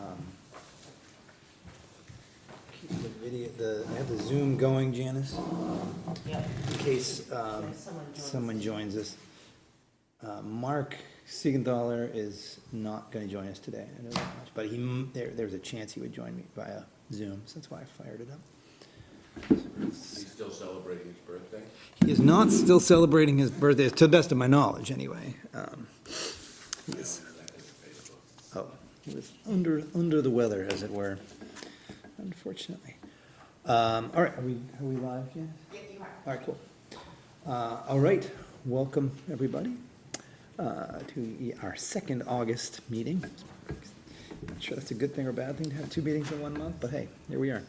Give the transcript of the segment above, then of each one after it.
I'll, keep the video, I have the Zoom going, Janice, Yep. in case, someone joins us. Mark Siegenthaler is not gonna join us today, I know that much, but there's a chance he would join me via Zoom, so that's why I fired it up. He's still celebrating his birthday? He is not still celebrating his birthday, to the best of my knowledge, anyway. He is, oh, he was under the weather, as it were, unfortunately. All right, are we live, Janice? Yeah, you are. All right, cool. All right, welcome, everybody, to our second August meeting. Not sure that's a good thing or a bad thing to have two meetings in 1 month, but hey, here we are.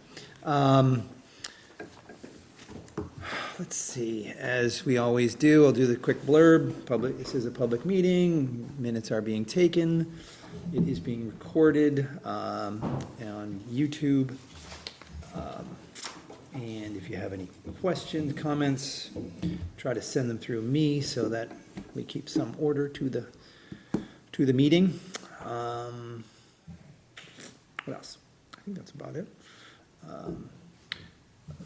Let's see, as we always do, I'll do the quick blurb. This is a public meeting, minutes are being taken, it is being recorded on YouTube. And if you have any questions, comments, try to send them through me so that we keep some order to the meeting. What else? I think that's about it.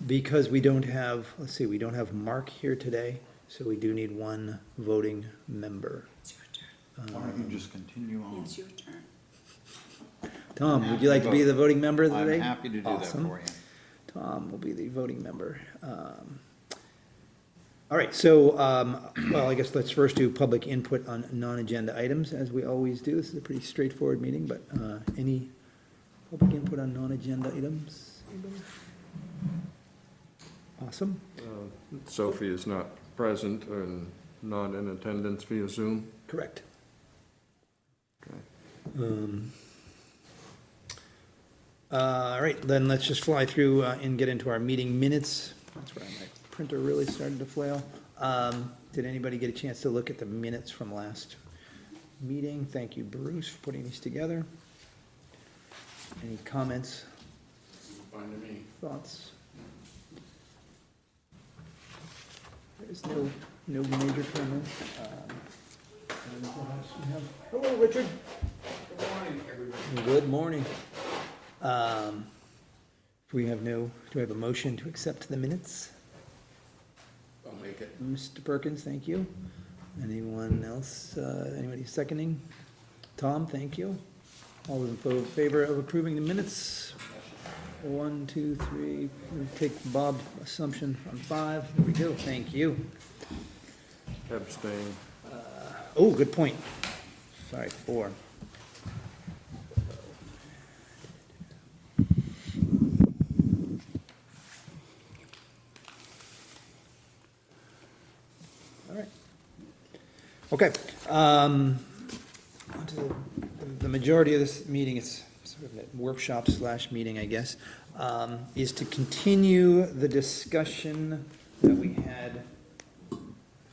Because we don't have, let's see, we don't have Mark here today, so we do need one voting member. It's your turn. Why don't you just continue on? It's your turn. Tom, would you like to be the voting member today? I'm happy to do that Awesome. for you. Tom will be the voting member. All right, so, well, I guess let's first do public input on non-agenda items, as we always do. This is a pretty straightforward meeting, but any public input on non-agenda items? Anybody? Awesome. Sophie is not present and not in attendance via Zoom. Correct. Okay. All right, then let's just fly through and get into our meeting minutes. That's where my printer really started to flail. Did anybody get a chance to look at the minutes from last meeting? Thank you, Bruce, for putting these together. Any comments, Fine to me. thoughts? There's no major comments. And perhaps we have, hello, Richard. Good morning, everybody. Good morning. Do we have a motion to accept the minutes? I'll make it. Mr. Perkins, thank you. Anyone else, anybody seconding? Tom, thank you. All in favor of approving the minutes? 1, 2, 3, we take Bob's assumption from 5, there we go, thank you. Abstain. Oh, good point. Sorry, 4. All right. Okay, on to the majority of this meeting, it's sort of a workshop / meeting, I guess, is to continue the discussion that we had,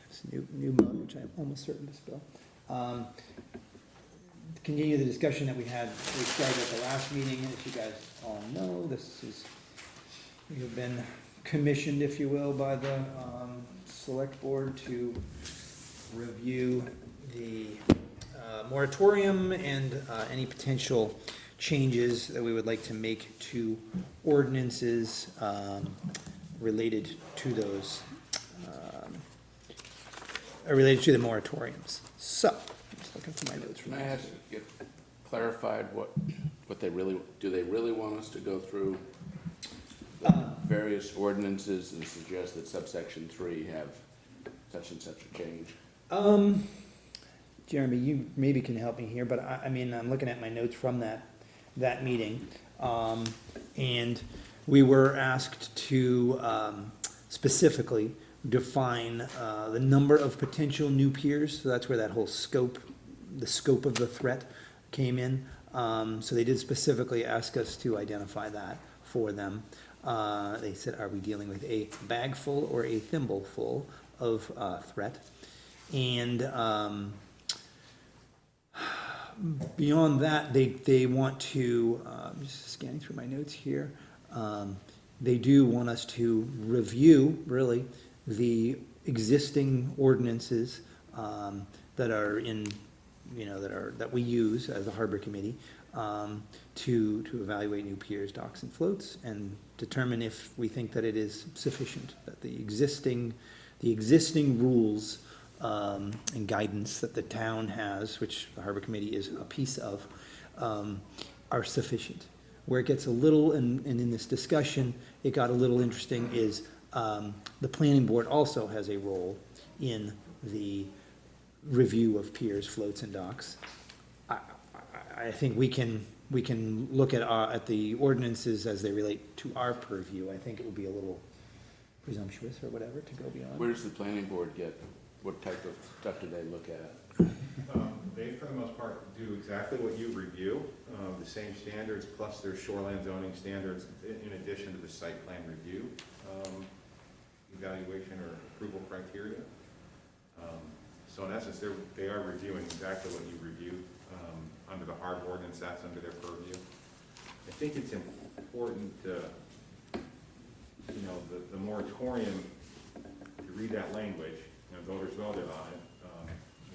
this new mug, which I'm almost certain to spill. Continue the discussion that we started at the last meeting, and as you guys all know, we have been commissioned, if you will, by the select board to review the moratorium and any potential changes that we would like to make to ordinances related to those, related to the moratoriums. So, I'm just looking for my notes from Can I that. ask, get clarified what they really, do they really want us to go through the various ordinances and suggest that subsection 3 have such and such a change? Jeremy, you maybe can help me here, but I mean, I'm looking at my notes from that meeting. And we were asked to specifically define the number of potential new peers, so that's where that whole the scope of the threat came in. So they did specifically ask us to identify that for them. They said, are we dealing with a bag full or a thimble full of threat? And beyond that, they want to, just scanning through my notes here, they do want us to review, really, the existing ordinances that are in that we use as a harbor committee, to evaluate new piers, docks, and floats, and determine if we think that it is sufficient, that the existing rules, and guidance that the town has, which the harbor committee is a piece of, are sufficient. Where it gets a little, and in this discussion, it got a little interesting, is the planning board also has a role in the review of piers, floats, and docks. I think we can look at the ordinances as they relate to our purview. I think it would be a little presumptuous or whatever to go beyond. Where does the planning board get, what type of stuff do they look at? They, for the most part, do exactly what you review, the same standards, plus their shoreline zoning standards, in addition to the site plan review, evaluation or approval criteria. So in essence, they are reviewing exactly what you reviewed, under the harbor ordinance, that's under their purview. I think it's important to, the moratorium, to read that language, voters voted on it,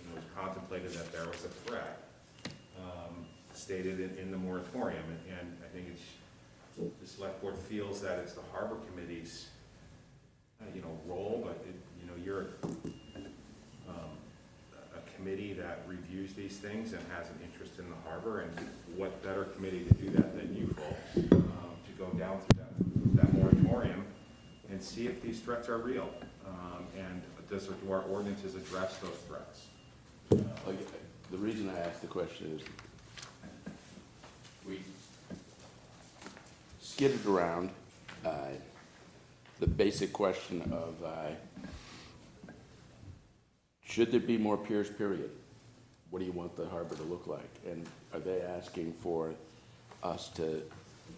it was contemplated that there was a threat, stated in the moratorium, and I think the select board feels that it's the harbor committee's, role, but you're a committee that reviews these things and has an interest in the harbor, and what better committee to do that than you folks, to go down through that moratorium and see if these threats are real, and do our ordinances address those threats? The reason I asked the question is, we skidded around the basic question of, should there be more piers, period? What do you want the harbor to look like? And are they asking for us to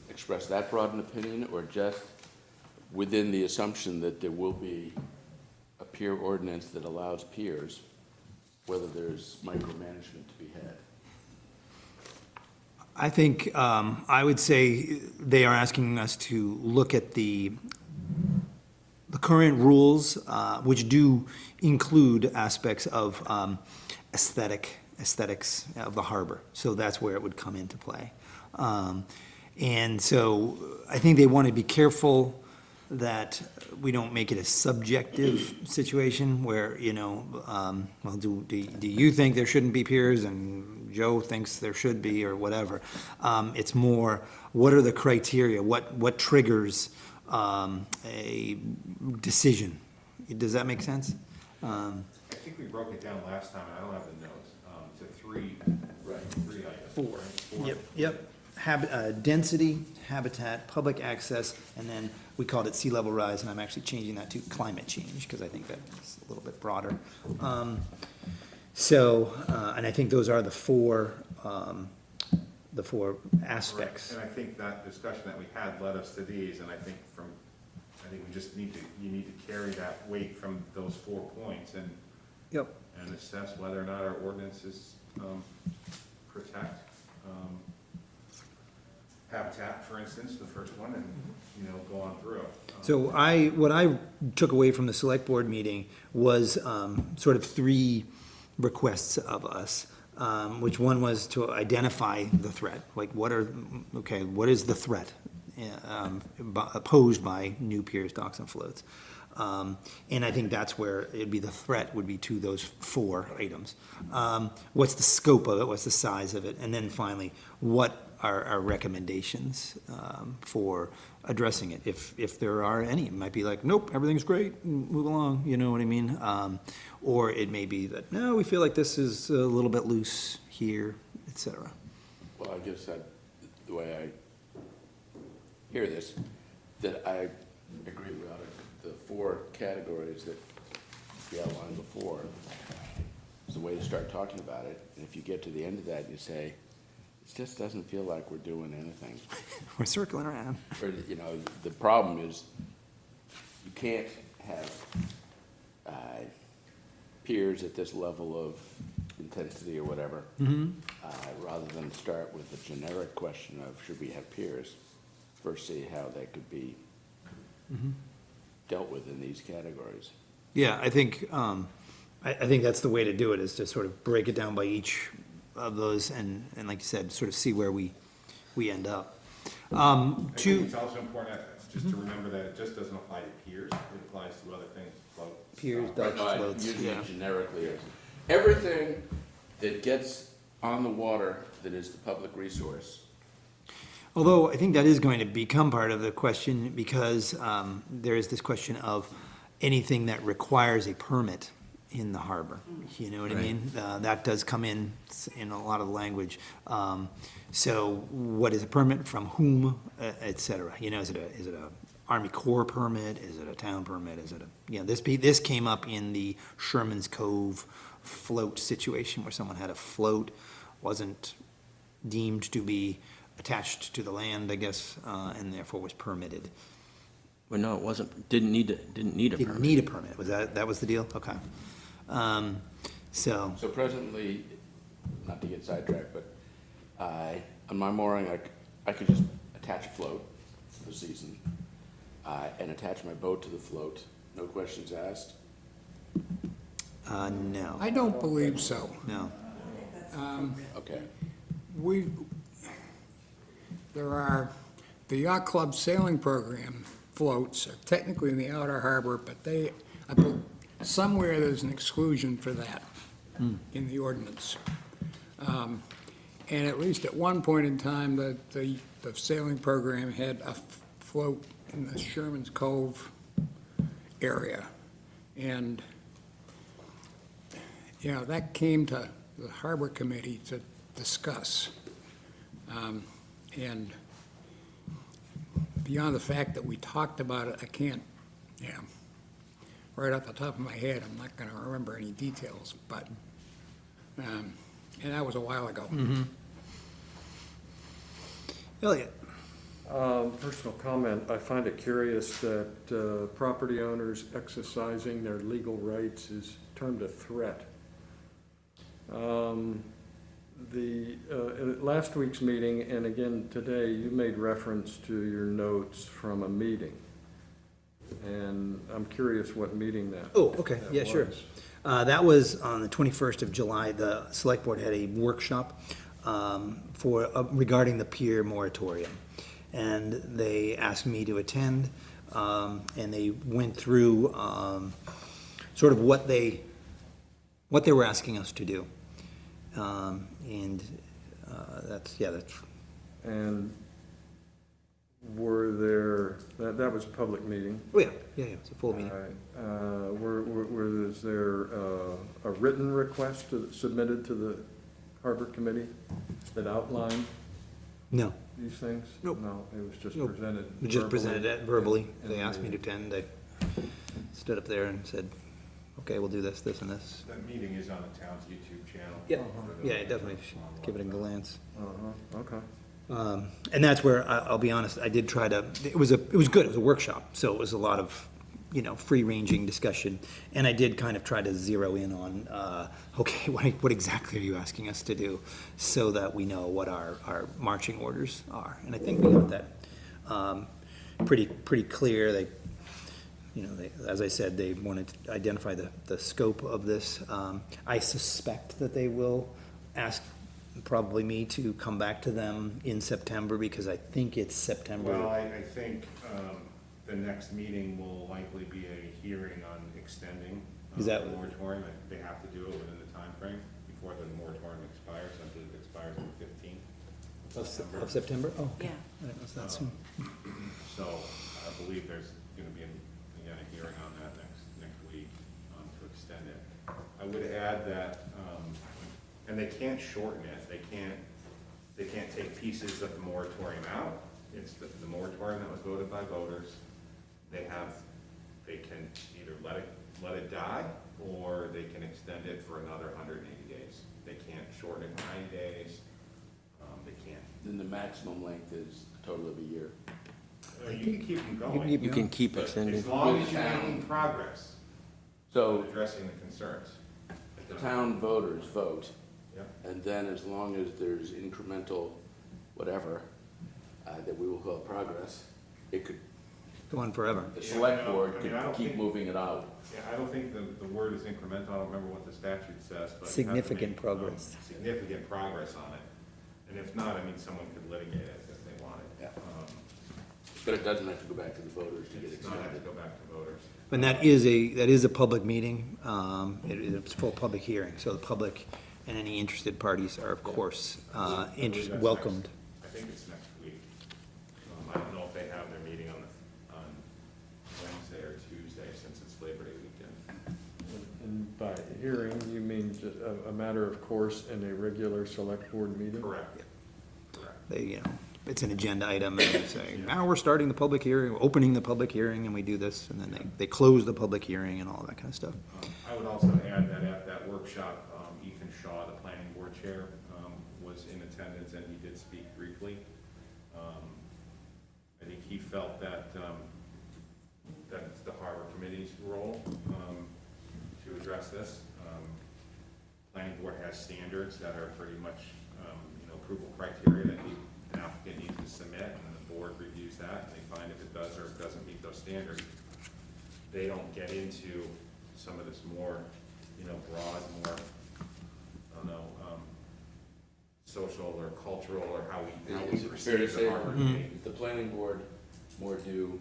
express that broad an opinion, or just within the assumption that there will be a pier ordinance that allows piers, whether there's micromanagement to be had? I think, I would say they are asking us to look at the current rules, which do include aspects of aesthetics of the harbor. So that's where it would come into play. And so I think they want to be careful that we don't make it a subjective situation where, well, do you think there shouldn't be piers and Joe thinks there should be, or whatever. It's more, what are the criteria? What triggers a decision? Does that make sense? I think we broke it down last time, and I don't have the notes, to three items. Four. Right? Yep. Density, habitat, public access, and then we called it sea level rise, and I'm actually changing that to climate change, because I think that's a little bit broader. And I think those are the four aspects. And I think that discussion that we had led us to these, and I think we just you need to carry that weight from those 4 points and Yep. assess whether or not our ordinances protect habitat, for instance, the first one, and, go on through. So what I took away from the select board meeting was sort of 3 requests of us, which one was to identify the threat, like what is the threat posed by new piers, docks, and floats? And I think that's where the threat would be to those 4 items. What's the scope of it? What's the size of it? And then finally, what are our recommendations for addressing it? If there are any, it might be like, nope, everything's great, move along, you know what I mean? Or it may be that, no, we feel like this is a little bit loose here, et cetera. Well, I guess the way I hear this, that I agree with the 4 categories that we outlined before is the way to start talking about it. And if you get to the end of that, you say, it just doesn't feel like we're doing anything. We're circling around. Or, the problem is, you can't have piers at this level of intensity or whatever, rather than start with a generic question of, should we have piers? First, see how they could be dealt with in these categories. Yeah, I think, I think that's the way to do it, is to sort of break it down by each of those, and like you said, sort of see where we end up. I think it's also important just to remember that it just doesn't apply to piers, it applies to other things, floats. Piers, stuff. docks, No, I floats, usually yeah. generically is. Everything that gets on the water that is the public resource. Although I think that is going to become part of the question, because there is this question of anything that requires a permit in the harbor. You know what I mean? That does come in a lot of the language. So what is a permit, from whom, et cetera? You know, is it a Army Corps permit? Is it a town permit? Is it this came up in the Sherman's Cove float situation, where someone had a float, wasn't deemed to be attached to the land, I guess, and therefore was permitted. Well, no, it wasn't, didn't need a Didn't permit. need a permit, that was the deal? Okay. So, So presently, not to get sidetracked, but on my mooring, I could just attach a float for the season, and attach my boat to the float, no questions asked. no, I don't believe so. no. Okay, There are, the yacht club sailing program floats are technically in the outer harbor, but somewhere there's an exclusion for that in the ordinance. And at least at one point in time, the sailing program had a float in the Sherman's Cove area. And, that came to the harbor committee to discuss. And beyond the fact that we talked about it, I can't, right off the top of my head, I'm not gonna remember any details, but, and that was a while ago. Elliot? Personal comment, I find it curious that property owners exercising their legal rights is termed a threat. At last week's meeting, and again today, you made reference to your notes from a meeting. And I'm curious what meeting that. Oh, okay, that yeah, sure. was. That was on the 21st of July. The select board had a workshop regarding the pier moratorium. And they asked me to attend, and they went through sort of what they were asking us to do. And that's. And were there, that was a public meeting. Oh, yeah, it's a full meeting. All right. Was there a written request submitted to the harbor committee that outlined No, these things? Nope. No, it was just Nope. presented. we just verbally presented it verbally. in They the asked me to meeting. attend. I stood up there and said, okay, we'll do this, this, and this. That meeting is on the town's YouTube channel. Yeah. For those Yeah, definitely on should the give it a website. glance. Okay. And that's where, I'll be honest, I did try to, it was good, it was a workshop, so it was a lot of, free-ranging discussion. And I did kind of try to zero in on, okay, what exactly are you asking us to do? So that we know what our marching orders are. And I think we got that pretty clear. They, as I said, they wanted to identify the scope of this. I suspect that they will ask probably me to come back to them in September, because I think it's September. Well, I think the next meeting will likely be a hearing on extending Is that- the moratorium. They have to do it within the time frame before the moratorium expires. I believe it expires on the 15th Of September? Oh, okay. Yeah. I didn't know it was that soon. So I believe there's going to be, again, a hearing on that next week to extend it. I would add that, and they can't shorten it, they can't take pieces of the moratorium out. It's the moratorium that was voted by voters. They can either let it die, or they can extend it for another 180 days. They can't shorten it 90 days, they can't. then the maximum length is a total of a year. You can keep them going. You can keep But extending. as long as you're making progress So addressing the concerns. the town voters vote, Yep. and then as long as there's incremental whatever, that we will call progress, it could go on forever. The select board I could don't keep think- moving it out. Yeah, I don't think the word is incremental, I don't remember what the statute says, but. you have to Significant make, progress. Significant progress on it, and if not, I mean, someone could litigate it if they wanted. Yeah. But it doesn't have to go back to the voters to get It's not have to extended. go back to voters. And that is a public meeting, it's a full public hearing, so the public and any interested parties are, of course, I believe that's welcomed. I think it's next week. I don't know if they have their meeting on Wednesday or Tuesday, since it's Labor Day weekend. And by hearing, you mean just a matter of course in a regular select board meeting? Correct. Correct. They, it's an agenda item, and they say, now we're starting the public hearing, opening the public hearing, and we do this, and then they close the public hearing and all that kind of stuff. I would also add that at that workshop, Ethan Shaw, the planning board chair, was in attendance, and he did speak briefly. I think he felt that, that it's the harbor committee's role, to address this. Planning board has standards that are pretty much, approval criteria that an applicant needs to submit, and then the board reviews that, and they find if it does or doesn't meet those standards. They don't get into some of this more, broad, more, I don't know, social or cultural, or how we Is it fair to perceive say the harbor committee. the planning board more do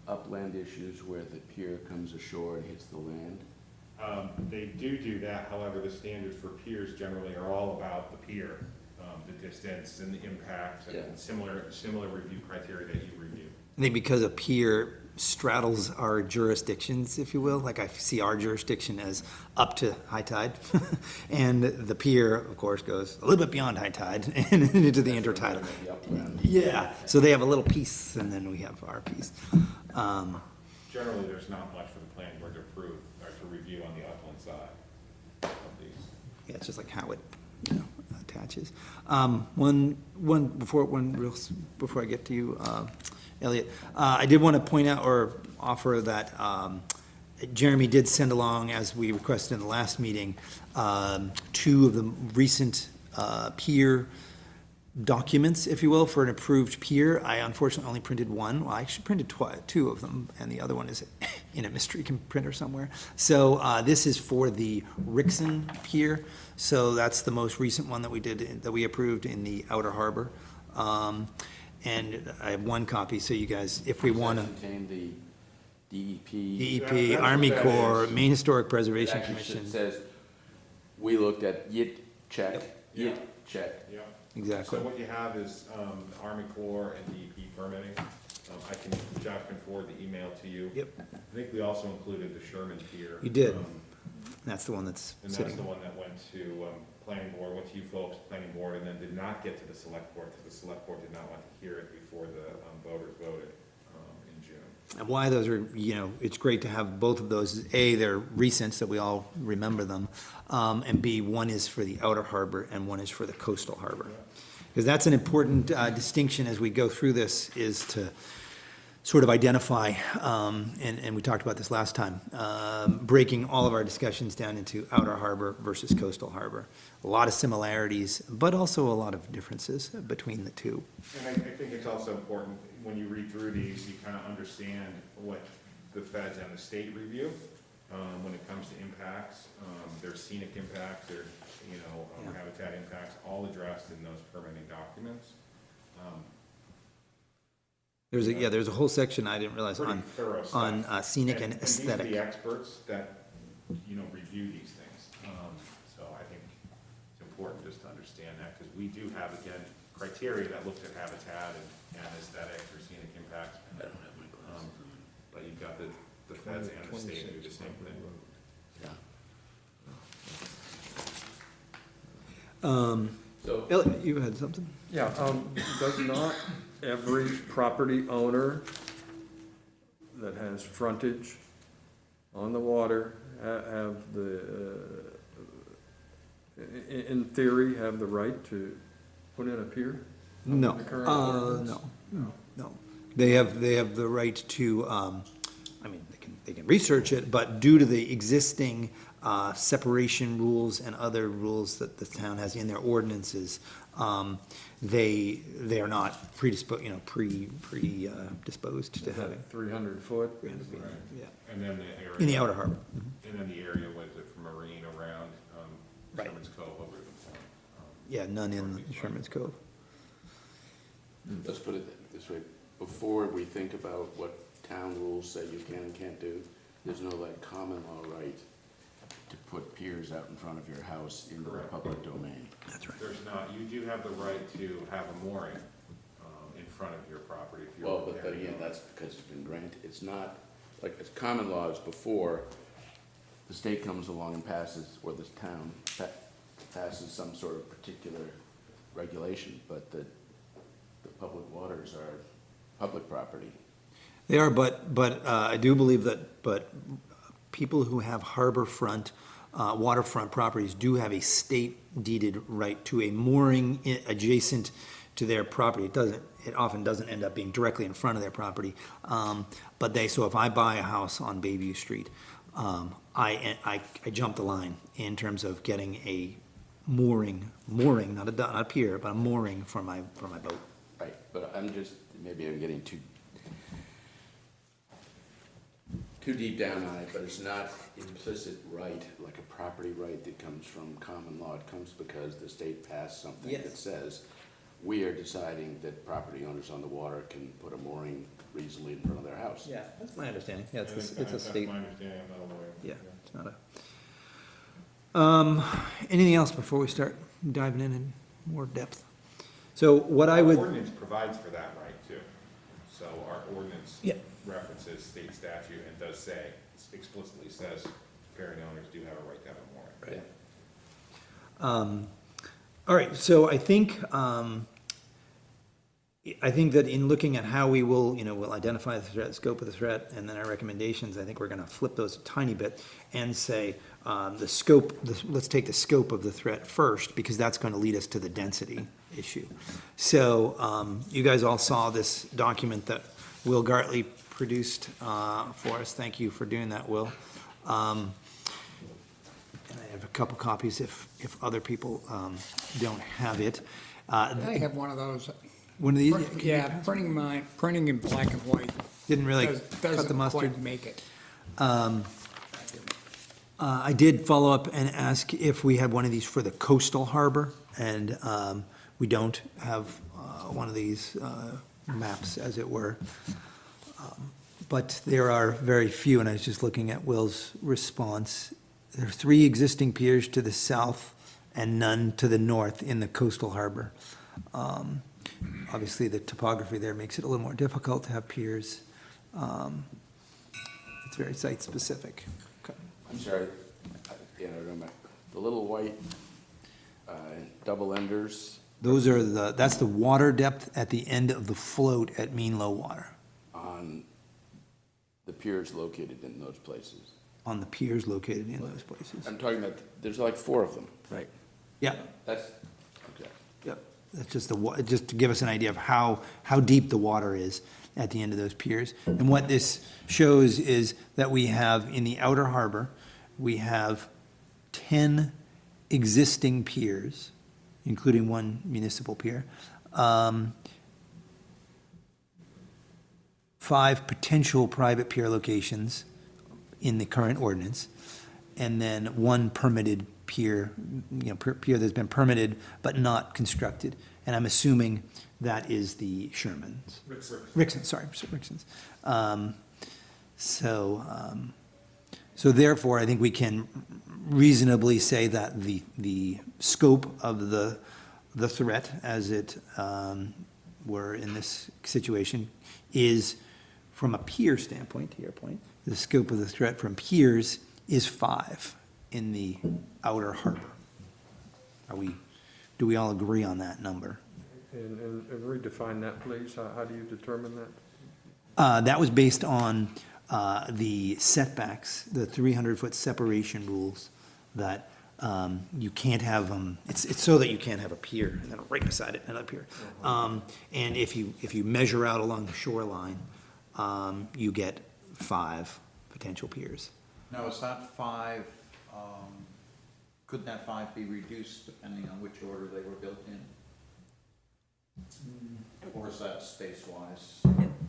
upland issues where the pier comes ashore and hits the land? They do that, however, the standards for piers generally are all about the pier, the distance and the impact, Yeah. and similar review criteria that you review. I think because a pier straddles our jurisdictions, if you will, like I see our jurisdiction as up to high tide, and the pier, of course, goes a little bit beyond high tide and into the intertidal. The upland. Yeah, so they have a little piece, and then we have our piece. Generally, there's not much for the planning board to approve, or to review on the upland side of these. Yeah, it's just like how it, attaches. Before I get to you, Elliot, I did want to point out or offer that, Jeremy did send along, as we requested in the last meeting, two of the recent, peer documents, if you will, for an approved pier. I unfortunately only printed one. Well, I actually printed two of them, and the other one is in a mystery printer somewhere. So this is for the Rixon Pier. So that's the most recent one that we did, that we approved in the Outer Harbor. And I have one copy, so you guys, if we Does that want to, contain the DEP? DEP, That's Army what that Corps, is. Maine Historic It Preservation actually Commission. says, we looked at YIT check, Yeah. YIT check. Yeah. Exactly. So what you have is, the Army Corps and DEP permitting. Josh can forward the email to you. Yep, I think we also included the Sherman Pier. You did. that's the one that's And that's sitting. the one that went to, planning board, went to you folks, planning board, and then did not get to the select board, because the select board did not want to hear it before the voters voted, in June. And why those are, it's great to have both of those. A, they're recent, so we all remember them. And B, one is for the outer harbor and one is for the coastal harbor. Because that's an important distinction as we go through this, is to sort of identify, and we talked about this last time, breaking all of our discussions down into outer harbor versus coastal harbor. A lot of similarities, but also a lot of differences between the two. And I think it's also important, when you read through these, you kind of understand what the feds and the state review, when it comes to impacts. There's scenic impacts, there's, habitat impacts, all addressed in those permitting documents. There's a whole section I didn't realize Pretty on, thorough stuff. on scenic and These are the aesthetic. experts that, review these things. So I think it's important just to understand that, because we do have, again, criteria that looks at habitat and aesthetic or scenic impacts. I don't have my glasses But you've got the feds and the state do the same thing. on. Yeah. So, Elliot, you had something? Yeah, does not every property owner that has frontage on the water have in theory, have the right to put in a pier? No, The current ordinance? no. They have the right to, they can research it, but due to the existing separation rules and other rules that the town has in their ordinances, they are not predisposed, disposed to Is that having. 300 foot? Yeah. And then the area. In the outer harbor. And then the area was it from Marine around, Right. Sherman's Cove over to the point. Yeah, none in Sherman's Cove. Let's put it this way, before we think about what town rules say you can and can't do, there's no like common law right to put piers out in front of your house in the Correct. public domain. That's right. There's not, you do have the right to have a mooring, in front of your property if you're. Well, but again, that's because it's been granted, it's not, like, it's common law is before the state comes along and passes, or this town passes some sort of particular regulation, but the public waters are public property. They are, but I do believe but people who have harborfront, waterfront properties do have a state deeded right to a mooring adjacent to their property. It often doesn't end up being directly in front of their property. So if I buy a house on Bayview Street, I jump the line in terms of getting a mooring, not a pier, but a mooring for my boat. Right, but maybe I'm getting too deep down on it, but it's not implicit right, like a property right that comes from common law. It comes because the state passed something that Yes. says, we are deciding that property owners on the water can put a mooring reasonably in front of their house. Yeah, that's my understanding. Yeah, it's a That's state. my understanding, I'm not a lawyer. Yeah, it's not a. Anything else before we start diving in more depth? So what I Our would, ordinance provides for that right too. So our ordinance Yeah. references state statute and does say, explicitly says, riparian owners do have a right to have a mooring. Right. All right, so I think that in looking at how we will, we'll identify the threat, scope of the threat, and then our recommendations, I think we're gonna flip those a tiny bit and say, let's take the scope of the threat first, because that's gonna lead us to the density issue. So, you guys all saw this document that Will Gartley produced, for us. Thank you for doing that, Will. And I have a couple copies if other people, don't have it. I have one of those. One of these? Yeah, printing in black and white. Didn't really does- cut the Doesn't mustard. quite make it. I did follow up and ask if we had one of these for the coastal harbor, and we don't have one of these maps, as it were. But there are very few, and I was just looking at Will's response. There are 3 existing piers to the south and none to the north in the coastal harbor. Obviously, the topography there makes it a little more difficult to have piers. It's very site-specific. Okay. I'm sorry, the little white, double enders Those are that's the water depth at the end of the float at mean low water, on the piers located in those places. on the piers located in those places. I'm talking about, there's like 4 of them. Right. Yeah, That's, okay. yep. That's just just to give us an idea of how deep the water is at the end of those piers. And what this shows is that we have, in the outer harbor, we have 10 existing piers, including 1 municipal pier. 5 potential private pier locations in the current ordinance, and then 1 permitted pier, pier that's been permitted but not constructed. And I'm assuming that is the Shermans. Rixon's, sorry, Rixon's. So therefore, I think we can reasonably say that the scope of the threat, as it were in this situation, is, from a pier standpoint, to your point, the scope of the threat from piers is 5 in the outer harbor. Do we all agree on that number? And redefine that, please. How do you determine that? That was based on the setbacks, the 300-foot separation rules, that you can't have them, it's so that you can't have a pier, and then right beside it, another pier. And if you measure out along the shoreline, you get 5 potential piers. Now, is that 5, could that 5 be reduced depending on which order they were built in? is that space-wise?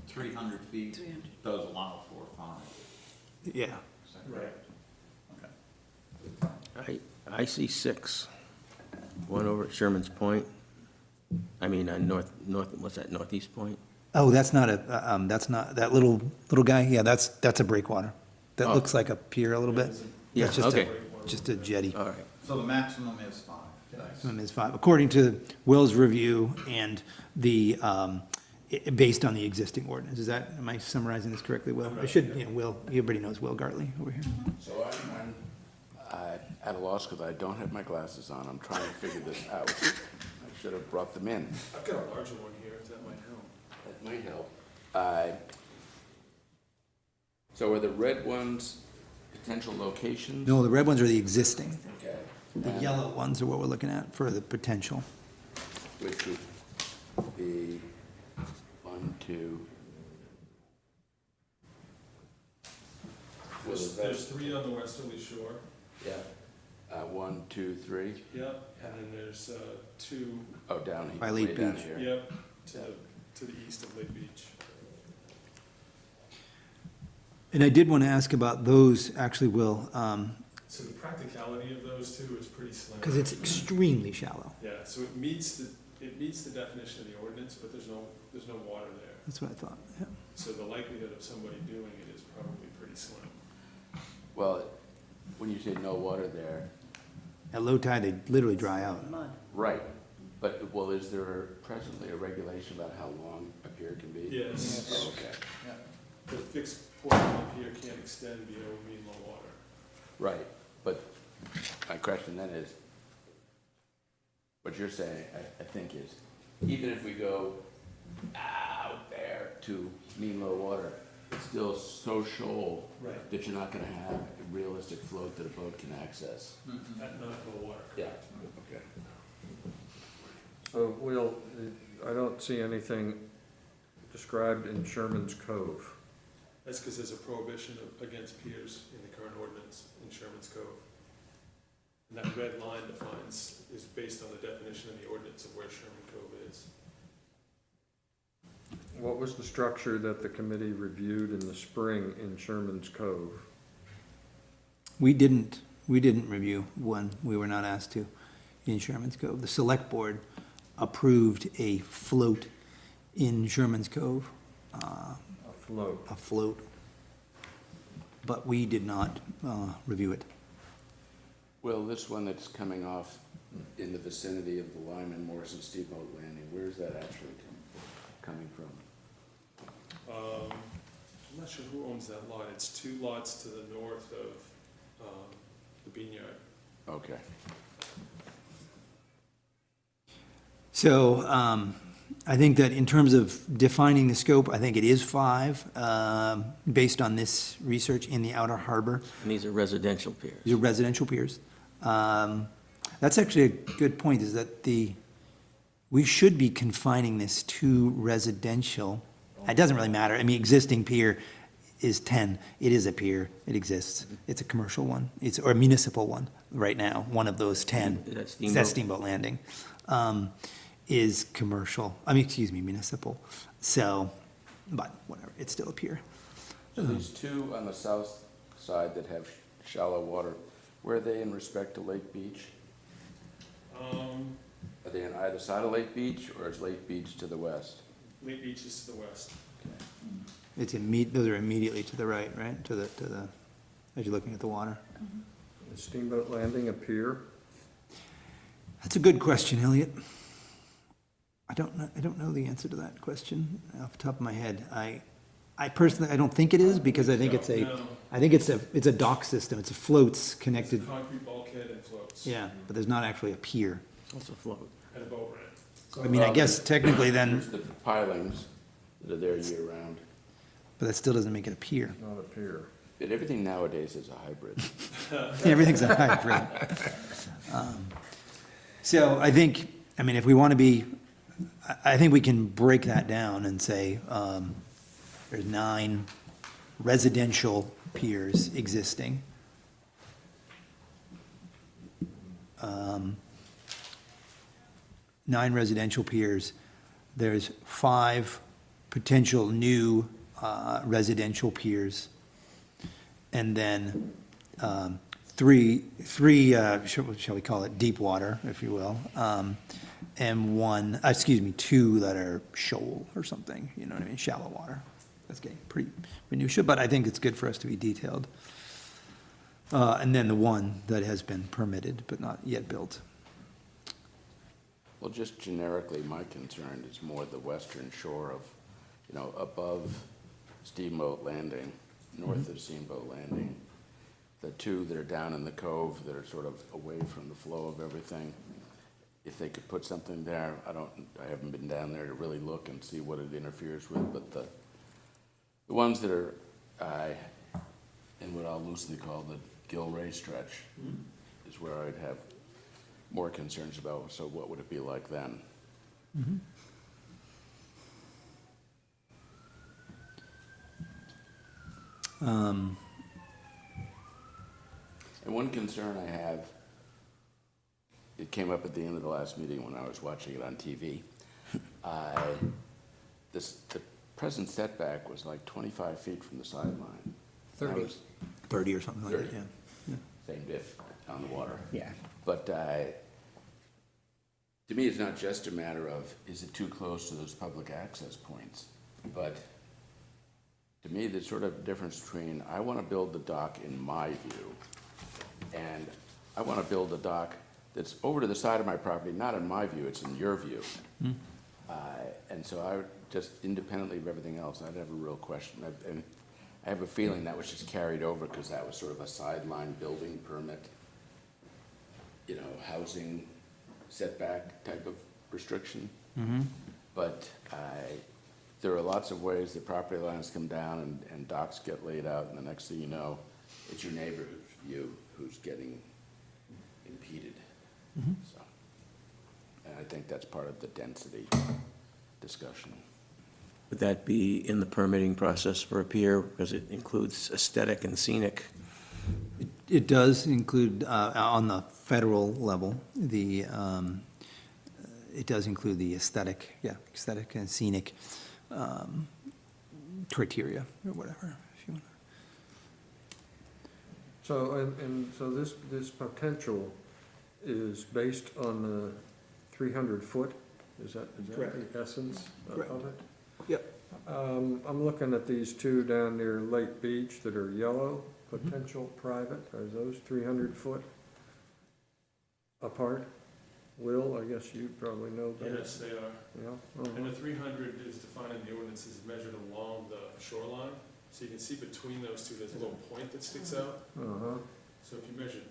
300 feet does allow for 5. Yeah. Is that correct? Okay. I see 6. One over at Sherman's Point. I mean, what's that, Northeast Point? Oh, that's not that little guy? Yeah, that's a breakwater. That Oh. looks like a pier a little bit. Yeah, It's just okay. just a jetty. All right. So the maximum is 5. Maximum is 5, according to Will's review and the, based on the existing ordinance. Is that, am I summarizing this correctly, Will? I should, Will, everybody knows Will Gartley over here. So I'm at a loss because I don't have my glasses on. I'm trying to figure this out. I should have brought them in. I've got a larger one here, if that might help. That might help. So are the red ones potential locations? No, the red ones are the existing. Okay. The And yellow ones are what we're looking at for the potential. which would be 1, 2. There's 3 on the westerly shore. Yeah. 1, 2, 3. Yep. And then there's 2, Oh, down here. By Lake way down Beach. here. yep, to the east of Lake Beach. And I did want to ask about those, actually, Will, So the practicality of those two is pretty slim. because it's extremely shallow. Yeah, so it meets the definition of the ordinance, but there's no water there. That's what I thought, yeah. So the likelihood of somebody doing it is probably pretty slim. Well, when you say no water there, At low tide, they literally dry out. right, but, well, is there presently a regulation about how long a pier can be? Yes. Oh, okay, The fixed portion of here can't extend beyond mean low water. right, but my question then is, what you're saying, I think is, even if we go out there to mean low water, it's still so shoal Right. that you're not gonna have a realistic float that a boat can access. At not low water. Yeah, okay. So, Will, I don't see anything described in Sherman's Cove. That's because there's a prohibition against piers in the current ordinance in Sherman's Cove. And that red line is based on the definition of the ordinance of where Sherman Cove is. What was the structure that the committee reviewed in the spring in Sherman's Cove? We didn't review one, we were not asked to, in Sherman's Cove. The select board approved a float in Sherman's Cove, A float. a float, but we did not review it. Well, this one that's coming off in the vicinity of the Lyman Morrison Steamboat Landing, where's that actually coming from? I'm not sure who owns that lot. It's 2 lots to the north of the Bean Yard. Okay. So I think that in terms of defining the scope, I think it is 5, based on this research in the Outer Harbor. And these are residential piers. These are residential piers. That's actually a good point, is that we should be confining this to residential. It doesn't really matter. I mean, existing pier is 10. It is a pier. It exists. It's a commercial one. Or a municipal one right now, one of those 10. Is that That's Steamboat? Steamboat Landing. Is commercial, municipal. So, but whatever, it's still a pier. So these 2 on the south side that have shallow water, where are they in respect to Lake Beach? Are they on either side of Lake Beach, or is Lake Beach to the west? Lake Beach is to the west. Those are immediately to the right, to the, as you're looking at the water. Is Steamboat Landing a pier? That's a good question, Elliot. I don't know the answer to that question off the top of my head. I personally, I don't think it is, because I think it's a dock system. It's a floats It's a connected, concrete bulkhead and floats. yeah, but there's not actually a pier. It's a float. And a boat ramp. I mean, I guess technically There's then, the pilings that are there year-round. but that still doesn't make it a pier. Not a pier. But everything nowadays is a hybrid. Everything's a hybrid. So I think, if we want to be, I think we can break that down and say, there's 9 residential piers existing. 9 residential piers there's 5 potential new residential piers, and then 3, shall we call it deep water, if you will, and 2 that are shoal or something, you know what I mean, shallow water. That's getting pretty minutia, but I think it's good for us to be detailed. And then the 1 that has been permitted but not yet built. Well, just generically, my concern is more the western shore of, you know, above Steamboat Landing, north of Steamboat Landing. The 2 that are down in the cove that are sort of away from the flow of everything. If they could put something there, I haven't been down there to really look and see what it interferes with, but the ones that are, in what I'll loosely call the Gilray stretch is where I'd have more concerns about, so what would it be like then? And one concern I have, it came up at the end of the last meeting when I was watching it on TV. The present setback was like 25 feet from the sideline. 30. That was 30 or something like that, 30. yeah. Same diff on the water. Yeah. But to me, it's not just a matter of, is it too close to those public access points? But to me, there's sort of difference between, I want to build the dock in my view, and I want to build a dock that's over to the side of my property, not in my view, it's in your view. And so I would just, independently of everything else, I'd have a real question. And I have a feeling that was just carried over because that was sort of a sideline building permit, you know, housing setback type of restriction. But there are lots of ways that property lines come down and docks get laid out, and the next thing you know, it's your neighbor's view who's getting impeded. So, and I think that's part of the density discussion. Would that be in the permitting process for a pier, because it includes aesthetic and scenic? It does include, on the federal level, it does include the aesthetic and scenic criteria, or whatever, if you want. So, so this potential is based on the 300 foot? Is that Correct. the essence of Correct. it? Yep. I'm looking at these 2 down near Lake Beach that are yellow, potential private. Are those 300 foot apart? Will, I guess you probably know better. Yes, they are. Yeah. And the 300 is defined in the ordinance is measured along the shoreline. So you can see between those 2, there's a little point that sticks out. Uh-huh. So if you measured,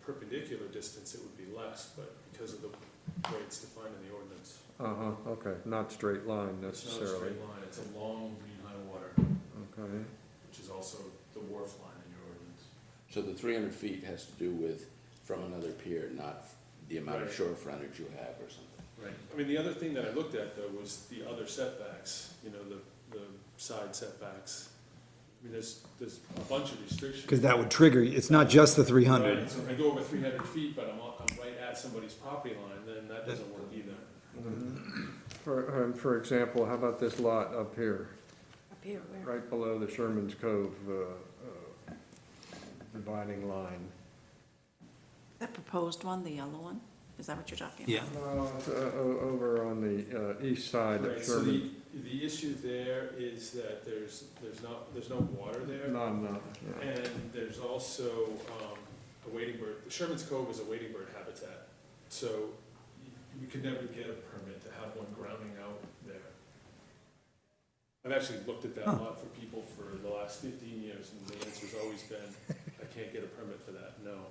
perpendicular distance, it would be less, but because of the way it's defined in the ordinance. Uh-huh, okay, not straight line It's not a necessarily. straight line, it's a long green high water, Okay, which is also the wharf line in your ordinance. So the 300 feet has to do with from another pier, not the amount of Right. shore frontage you have or something. Right. I mean, the other thing that I looked at though was the other setbacks, the side setbacks. I mean, there's a bunch of restrictions. Because that would trigger, it's not just the Right, 300. so if I go over 300 feet, but I'm right at somebody's property line, then that doesn't work either. for example, how about this lot up here, Up here, where? right below the Sherman's Cove, dividing line? That proposed one, the yellow one? Is that what you're talking about? Yeah. No, it's, over on the east side of Right, so Sherman. the issue there is that there's no water there. Not enough, yeah. And there's also a wading bird, Sherman's Cove is a wading bird habitat, so you could never get a permit to have one grounding out there. I've actually looked at that a lot for people for the last 15 years, and the answer's always been, I can't get a permit for that, no.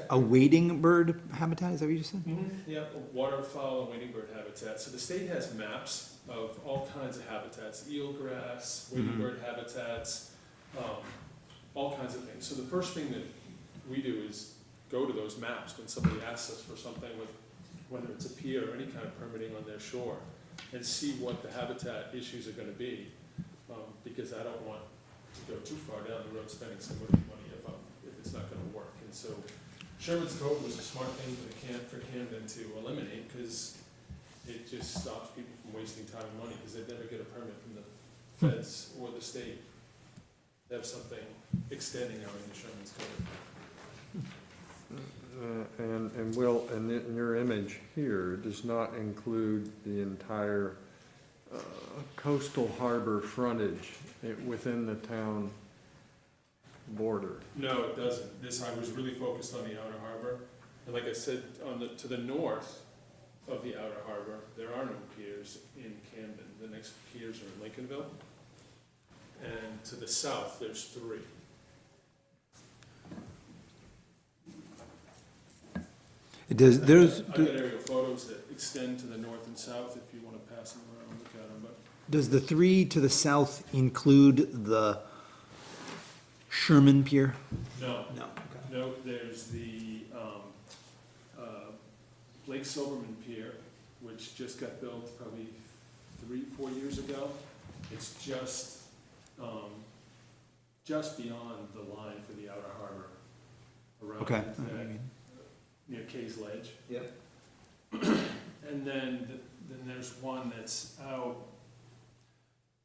A wading bird habitat, is that what you just said? Yeah, waterfowl and wading bird habitat, so the state has maps of all kinds of habitats, eelgrass, wading bird habitats, all kinds of things. So the first thing that we do is go to those maps when somebody asks us for something with, whether it's a pier or any kind of permitting on their shore, and see what the habitat issues are gonna be, because I don't want to go too far down the road spending somebody's money if it's not gonna work. And so Sherman's Cove was a smart thing for Camden to eliminate, because it it just stops people from wasting time and money, because they'd never get a permit from the feds or the state. They have something extending out in Sherman's Cove. And Will, and in your image here, does not include the entire coastal harbor frontage within the town border. No, it doesn't. This, I was really focused on the outer harbor. And like I said, to the north of the outer harbor, there are no piers in Camden. The next piers are in Lincolnville. And to the south, there's 3. It does, there's, I've got aerial photos that extend to the north and south, if you want to pass them around and look at them, but does the 3 to the south include the Sherman Pier? no. No. No, there's the Lake Silverman Pier, which just got built probably 3-4 years ago. It's just beyond the line for the outer harbor, around Okay. near Kay's Ledge. Yep. And then there's one that's out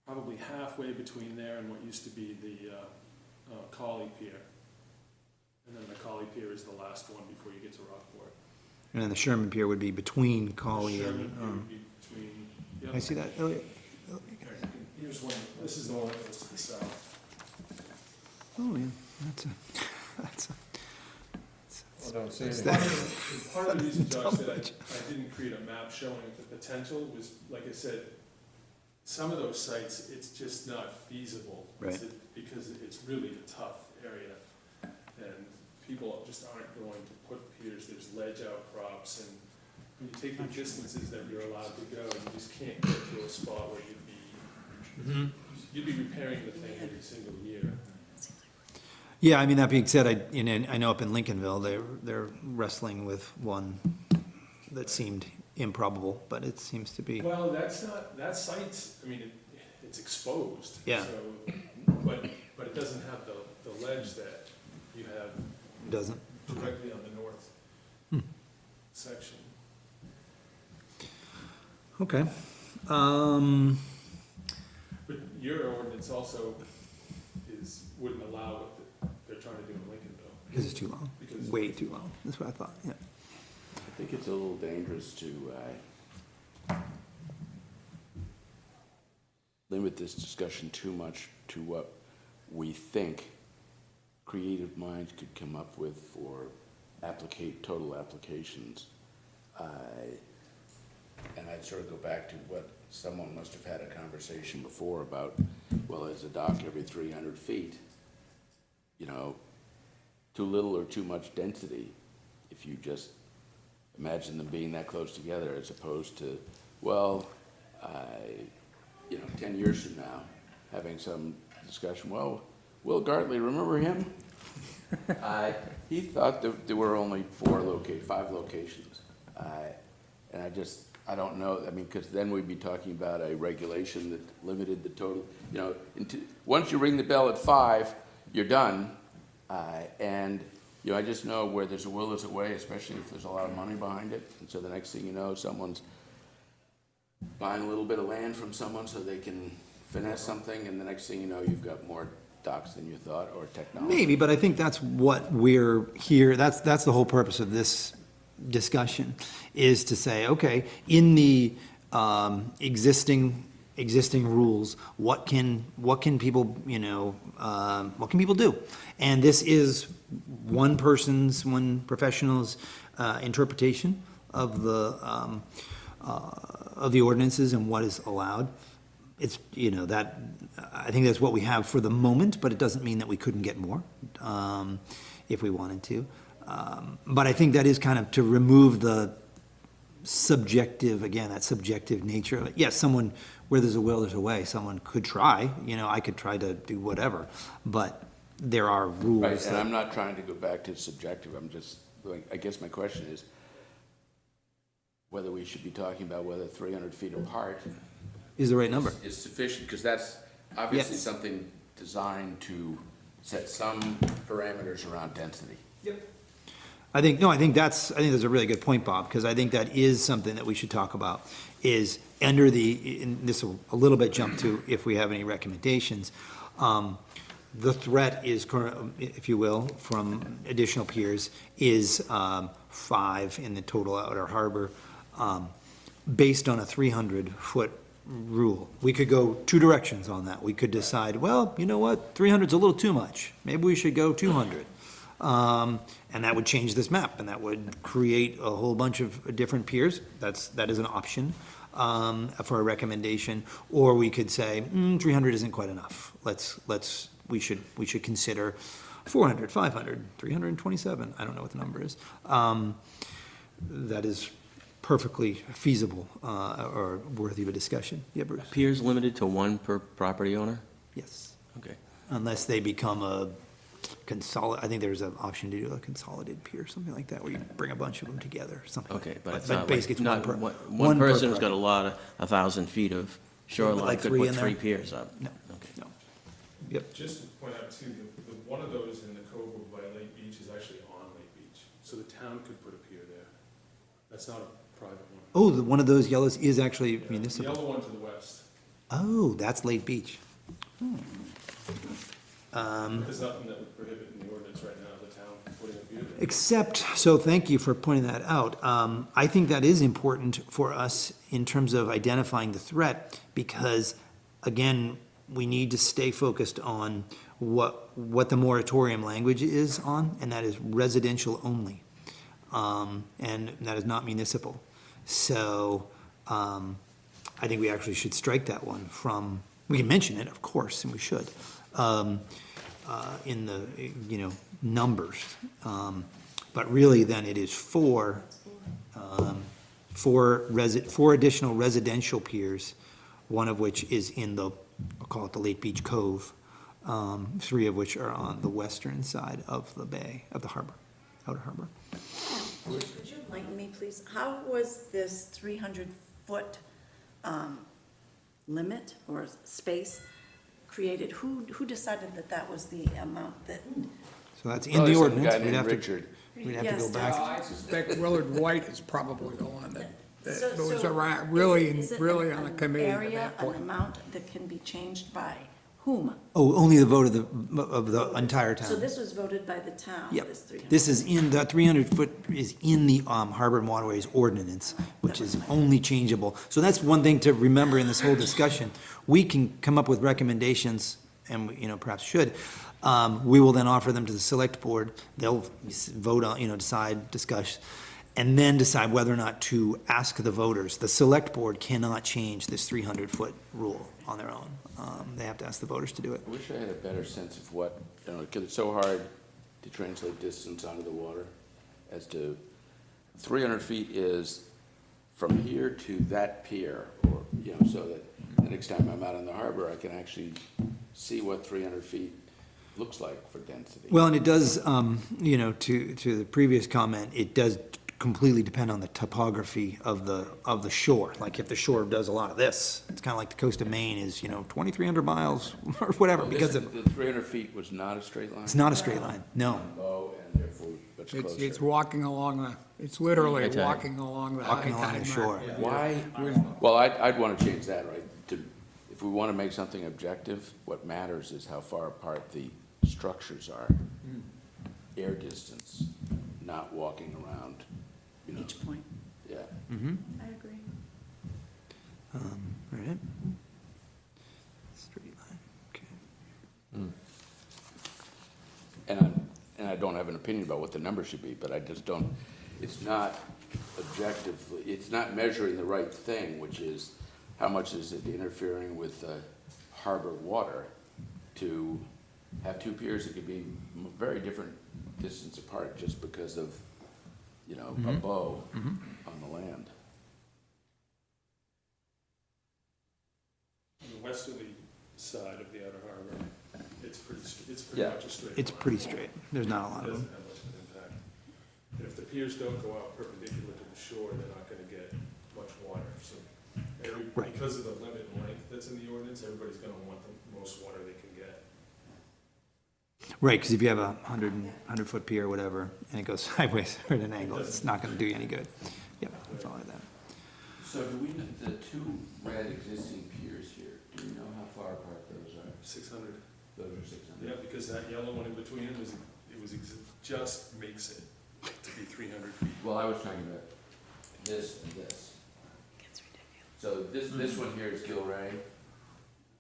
probably halfway between there and what used to be the Collie Pier. And then the Collie Pier is the last one before you get to Rockport. And then the Sherman Pier would be between Collie The Sherman and, Pier would be between, yep. I see that, Elliot? Here's one, this is the one that goes to the south. Oh, yeah, that's a, I don't see That's any. that. Part of the reason, Josh, that I didn't create a map showing the potential was, like I said, some of those sites, it's just not feasible. Right. Because it's really a tough area, and people just aren't going to put piers, there's ledge outcrops, and when you take the distances that you're allowed to go, you just can't get to a spot where you'd be repairing the thing every single year. Yeah, I mean, that being said, I know up in Lincolnville, they're wrestling with one that seemed improbable, but it seems to be, Well, that's not, that site's, I mean, it's exposed. Yeah. So, but it doesn't have the ledge that you have doesn't. directly on the north section. Okay. But your ordinance also wouldn't allow what they're trying to do in Lincolnville. Because it's too long, Because- way too long, that's what I thought, yeah. I think it's a little dangerous to limit this discussion too much to what we think creative minds could come up with for total applications. And I'd sort of go back to what someone must have had a conversation before about, well, is a dock every 300 feet, too little or too much density? If you just imagine them being that close together as opposed to, 10 years from now, having some discussion, well, Will Gartley, remember him? He thought that there were only 5 locations. And I don't know, because then we'd be talking about a regulation that limited the total, once you ring the bell at 5, you're done. I just know where there's a will, there's a way, especially if there's a lot of money behind it. And so the next thing you know, someone's buying a little bit of land from someone so they can finesse something, and the next thing you know, you've got more docks than you thought, or technology. Maybe, but I think that's what we're here, that's the whole purpose of this discussion, is to say, okay, in the existing rules, what can people, what can people do? And this is one professional's interpretation of the ordinances and what is allowed. It's, that, I think that's what we have for the moment, but it doesn't mean that we couldn't get more, if we wanted to. But I think that is kind of to remove the subjective, again, that subjective nature. Yes, where there's a will, there's a way. Someone could try, I could try to do whatever, but there are rules. Right, and I'm not trying to go back to subjective, I guess my question is whether we should be talking about whether 300 feet apart Is the right number. is sufficient, because that's obviously Yes. something designed to set some parameters around density. I think that's a really good point, Bob, because I think that is something that we should talk about, is under and this will a little bit jump to if we have any recommendations. The threat is current, if you will, from additional piers is, 5 in the total outer harbor, based on a 300-foot rule. We could go two directions on that. We could decide, well, you know what, 300's a little too much. Maybe we should go 200. And that would change this map, and that would create a whole bunch of different piers. That is an option, for a recommendation. Or we could say, 300 isn't quite enough. We should consider 400, 500, 327. I don't know what the number is. That is perfectly feasible, or worthy of a discussion. Yeah, Bruce? Piers limited to one per property owner? Yes. Okay. Unless they become I think there's an option to do a consolidated pier, something like that, where you bring a bunch of them together, something like Okay, that. but it's not basically like, it's not, per- one per person who's got property. a lot of, 1,000 feet of shoreline like could three put in there? 3 piers up. No, Okay. no. Yep. Just to point out too, one of those in the cove by Lake Beach is actually on Lake Beach, so the town could put a pier there. That's not a private one. Oh, one of those yellows is actually Yeah, The municipal. yellow one to the west, Oh, that's Lake Beach. but there's nothing that would prohibit in the ordinance right now, the town putting a pier there. Except, so thank you for pointing that out. I think that is important for us in terms of identifying the threat, because, again, we need to stay focused on what the moratorium language is on, and that is residential only. And that is not municipal. So, I think we actually should strike that one from, we can mention it, of course, and we should, in the, numbers. But really, then it is four additional residential piers, one of which is in the, I'll call it the Lake Beach Cove, 3 of which are on the western side of the bay, of the harbor, outer harbor. Could you enlighten me, please? How was this 300-foot limit or space created? Who decided that that was the amount that? So that's in Probably the some ordinance. guy We'd named have to, Richard. we'd have to Yes, go back. I suspect Willard White is probably the one that was So around, really is it on the an committee at area, that an point. amount that can be changed by whom? Oh, only the vote of the entire town. So this was voted by the town, Yep. this 300? This is the 300-foot is in the Harbor and Waterways Ordinance, which is only changeable. So that's one thing to remember in this whole discussion. We can come up with recommendations, and, perhaps should. We will then offer them to the select board. They'll vote on, decide, discuss, and then decide whether or not to ask the voters. The select board cannot change this 300-foot rule on their own. They have to ask the voters to do it. I wish I had a better sense of what, because it's so hard to translate distance onto the water, as to 300 feet is from here to that pier, or, so that the next time I'm out in the harbor, I can actually see what 300 feet looks like for density. Well, and it does, to the previous comment, it does completely depend on the topography of the shore. Like if the shore does a lot of this, it's kind of like the coast of Maine is, 2,300 miles or whatever, because The of, 300 feet was not a straight line? it's not a straight line, no. Oh, and therefore much It's closer. walking along it's literally High tide. walking along the high Walking along tide the mark. shore. Why, well, I'd want to change that, right? If we want to make something objective, what matters is how far apart the structures are. Air distance, not walking around, Each point, yeah. I agree. All right. Straight line, okay. And I don't have an opinion about what the number should be, but I just don't, it's not objectively, it's not measuring the right thing, which is how much is it interfering with harbor water to have 2 piers that could be very different distance apart just because of, a bow on the land. On the westerly side of the outer harbor, it's pretty Yeah. much a straight. It's line. pretty straight, there's not a It lot of doesn't them. have much of an impact. And if the piers don't go out perpendicular to the shore, they're not gonna get much water, so. Right. Because of the limit in length that's in the ordinance, everybody's gonna want the most water they can get. Right, because if you have a 100-foot pier or whatever, and it goes sideways or at an angle, it's not gonna do you any good. Yep, it's all like that. So do we, the two red existing piers here, do you know how far apart those are? 600. Those are 600? Yeah, because that yellow one in between it was, just makes it to be 300 feet. Well, I was talking about this and this. So this one here is Gilray?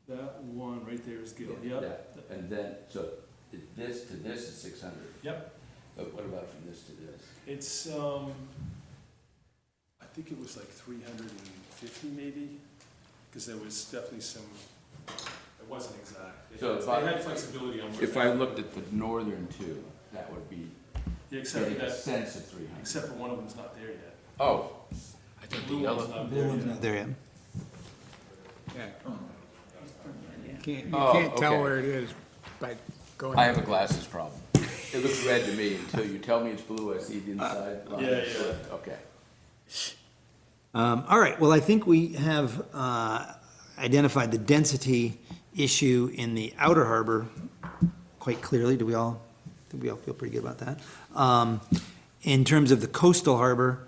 That one right there is Gill, yep. And then, so this to this is 600? Yep. But what about from this to this? It's, I think it was like 350 maybe, because there was definitely some, it wasn't exact. So They if I- had flexibility on. If I looked at the northern two, that would be Yeah, except for getting a that, sense of 300. except for one of them's not there yet. Oh, The blue one's not there yet. There, yeah. Yeah. You Oh, can't tell okay. where it is by going. I have a glasses problem. It looks red to me until you tell me it's blue, I see the inside line. Yeah, yeah. Okay. All right, well, I think we have identified the density issue in the outer harbor quite clearly. Do we all feel pretty good about that? In terms of the coastal harbor,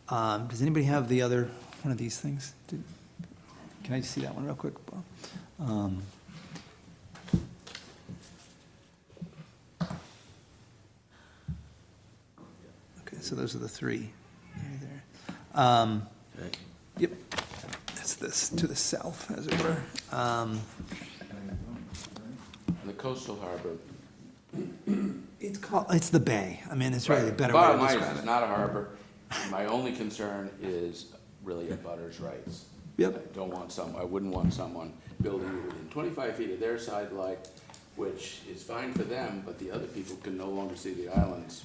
does anybody have the other one of these things? Can I just see that one real quick, Bob? Okay, so those are the three. There. Right. Yep, that's this, to the south, as it were. The coastal harbor. It's the bay. I mean, it's really a better way Bottom to line describe is, it's it. not a harbor. My only concern is really a butter's rights. Yep. I wouldn't want someone building it within 25 feet of their side light, which is fine for them, but the other people can no longer see the islands.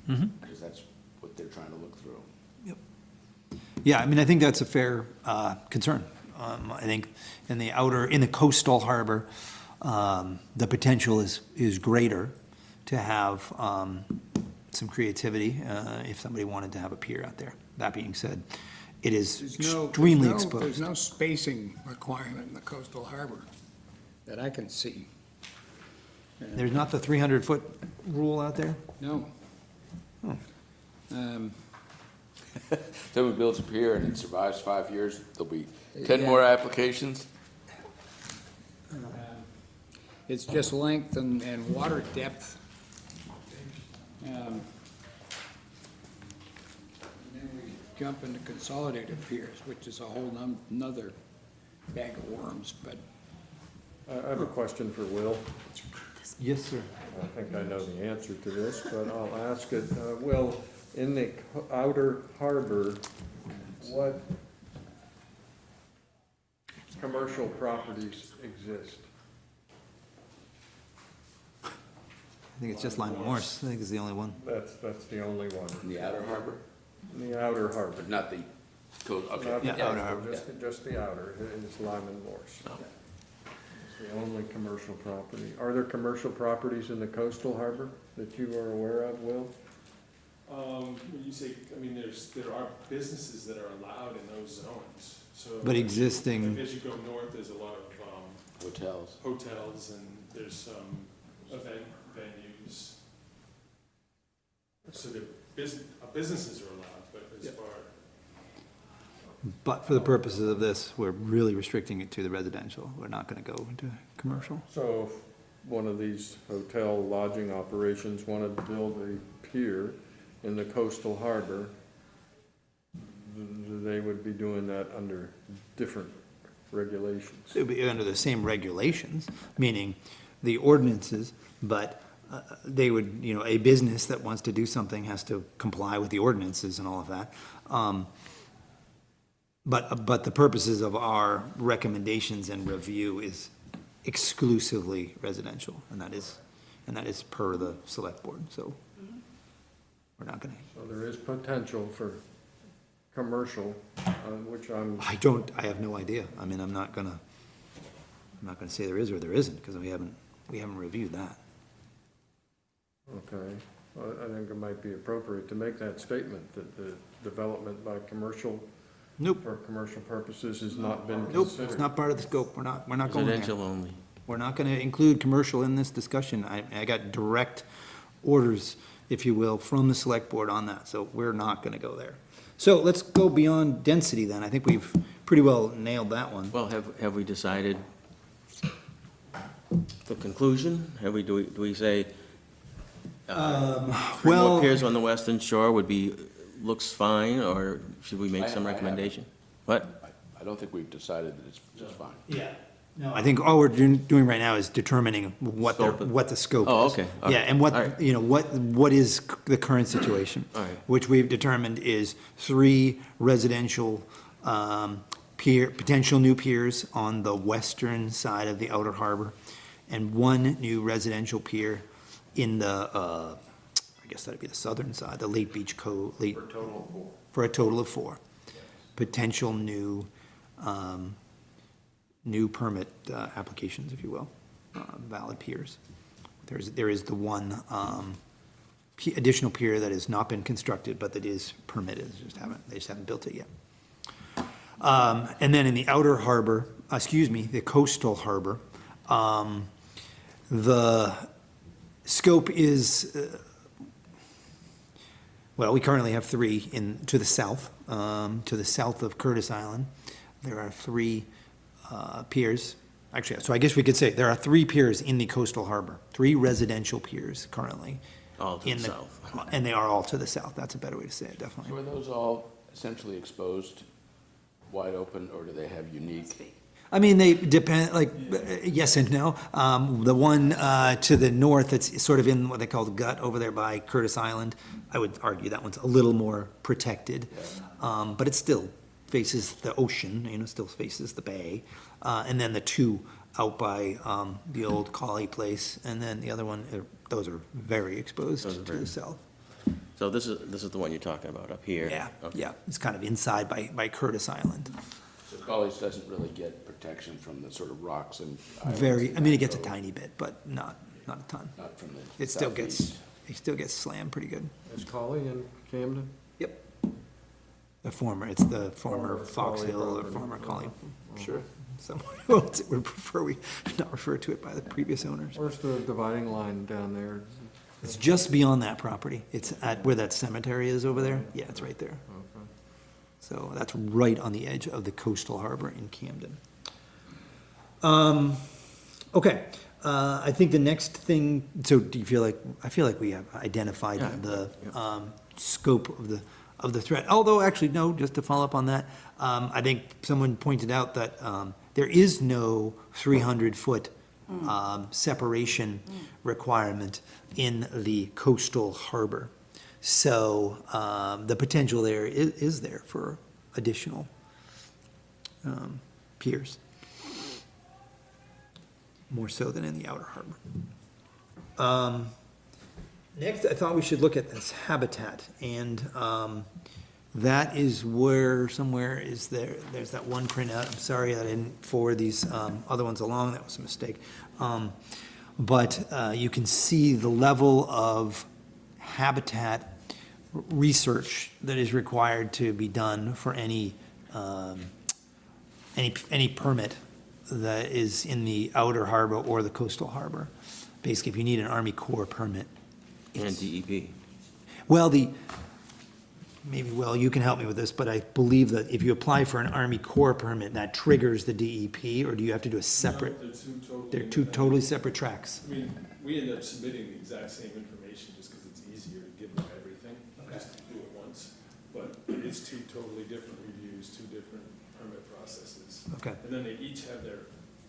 Because that's what they're trying to look through. Yep. Yeah, I mean, I think that's a fair concern. I think in the coastal harbor, the potential is greater to have some creativity if somebody wanted to have a pier out there. That being said, it is extremely There's exposed. no spacing requirement in the coastal harbor that I can see. There's not the 300-foot rule out there? No. Someone builds a pier and it survives 5 years, there'll be 10 Yeah. more applications? It's just length and water depth. And then we jump into consolidated piers, which is a whole nother bag of worms, but I have a question for Will. Yes, sir. I think I know the answer to this, but I'll ask it. Will, in the outer harbor, what commercial properties exist? I think it's just Lyman Morse. I think it's the only one. That's the only one, In the outer harbor, in the outer harbor. but not the coast, okay. Not the Yeah, outer coastal, harbor. just the outer, is Lyman Morse. It's the only commercial property. Are there commercial properties in the coastal harbor that you are aware of, Will? When you say, I mean, there are businesses that are allowed in those zones, so. But existing- As you go north, there's a lot of, Hotels. hotels and there's some event venues. So the businesses are allowed, but as far, But for the purposes of this, we're really restricting it to the residential. We're not going to go into commercial. So if one of these hotel lodging operations wanted to build a pier in the coastal harbor, they would be doing that under different regulations. It would be under the same regulations, meaning the ordinances, but they would, a business that wants to do something has to comply with the ordinances and all of that. But the purposes of our recommendations and review is exclusively residential, and that is per the select board, so we're not gonna, So there is potential for commercial, which I have no idea. I mean, I'm not gonna say there is or there isn't, because we haven't reviewed that. okay. Well, I think it might be appropriate to make that statement, that the development by commercial, Nope, for commercial purposes has not been nope, considered. it's not part of the scope. We're not going there. Residential only. We're not gonna include commercial in this discussion. I got direct orders, if you will, from the select board on that, so we're not gonna go there. So let's go beyond density then. I think we've pretty well nailed that one. Well, have we decided the conclusion? Do we say, three well- more piers on the western shore would be, looks fine, or should we make some I haven't. recommendation? What? I don't think we've decided that it's just fine. Yeah. No, I think all we're doing right now is determining what Scope of- what the scope is. Oh, okay. All Yeah, right. and All right. what is the current situation? All right. Which we've determined is 3 residential, potential new piers on the western side of the outer harbor, and 1 new residential pier in the, I guess that'd be the southern side, the Lake Beach Cove, For a total of 4. for a total of 4 potential new, new permit applications, if you will, valid piers. There is the one additional pier that has not been constructed, but that is permitted, they just haven't built it yet. And then in the outer harbor, the coastal harbor, the scope is, well, we currently have 3 to the south of Curtis Island. There are 3 piers, actually, so I guess we could say there are 3 piers in the coastal harbor, 3 residential piers currently. All to in the south. And they are all to the south, that's a better way to say it, So definitely. are those all essentially exposed, wide open, or do they have unique? I mean, they depend, like, yes and no. The one to the north, that's sort of in what they call the gut over there by Curtis Island, I would argue that one's a little more protected. But it still faces the ocean, still faces the bay. And then the 2 out by the old Collie place, and then the other one, those are very exposed Those are to very- the south. So this is the one you're talking about up here? Yeah, Okay. yeah, it's kind of inside by Curtis Island. So Collies doesn't really get protection from the sort of rocks and islands? Very, I mean, it gets a So tiny bit, but not a ton. Not from the It still gets, southeast. it still gets slammed pretty good. Is Collie in Camden? Yep. It's the former Former Fox Collie Hill or property. former Collie, sure. Someone would prefer we not refer to it by the previous owners. Where's the dividing line down there? It's just beyond that property. It's at where that cemetery is over there. Yeah, it's right there. Okay. So that's right on the edge of the coastal harbor in Camden. Okay, I think the next thing, so do you feel like, I feel like we have identified Yeah. the scope of the threat. Although, actually, no, just to follow up on that, I think someone pointed out that there is no 300-foot separation requirement in the coastal harbor. So the potential there is there for additional piers, more so than in the outer harbor. Next, I thought we should look at this habitat, and that is where, somewhere is there's that one printout. I'm sorry I didn't forward these other ones along, that was a mistake. But you can see the level of habitat research that is required to be done for any permit that is in the outer harbor or the coastal harbor. Basically, if you need an Army Corps permit. And DEP. Well, you can help me with this, but I believe that if you apply for an Army Corps permit, that triggers the DEP, or do you have to do a separate? No, They're 2 totally separate tracks. I mean, we end up submitting the exact same information just because it's easier to give them everything, just to do it once. But it's 2 totally different reviews, 2 different permit processes. Okay. And then they each have their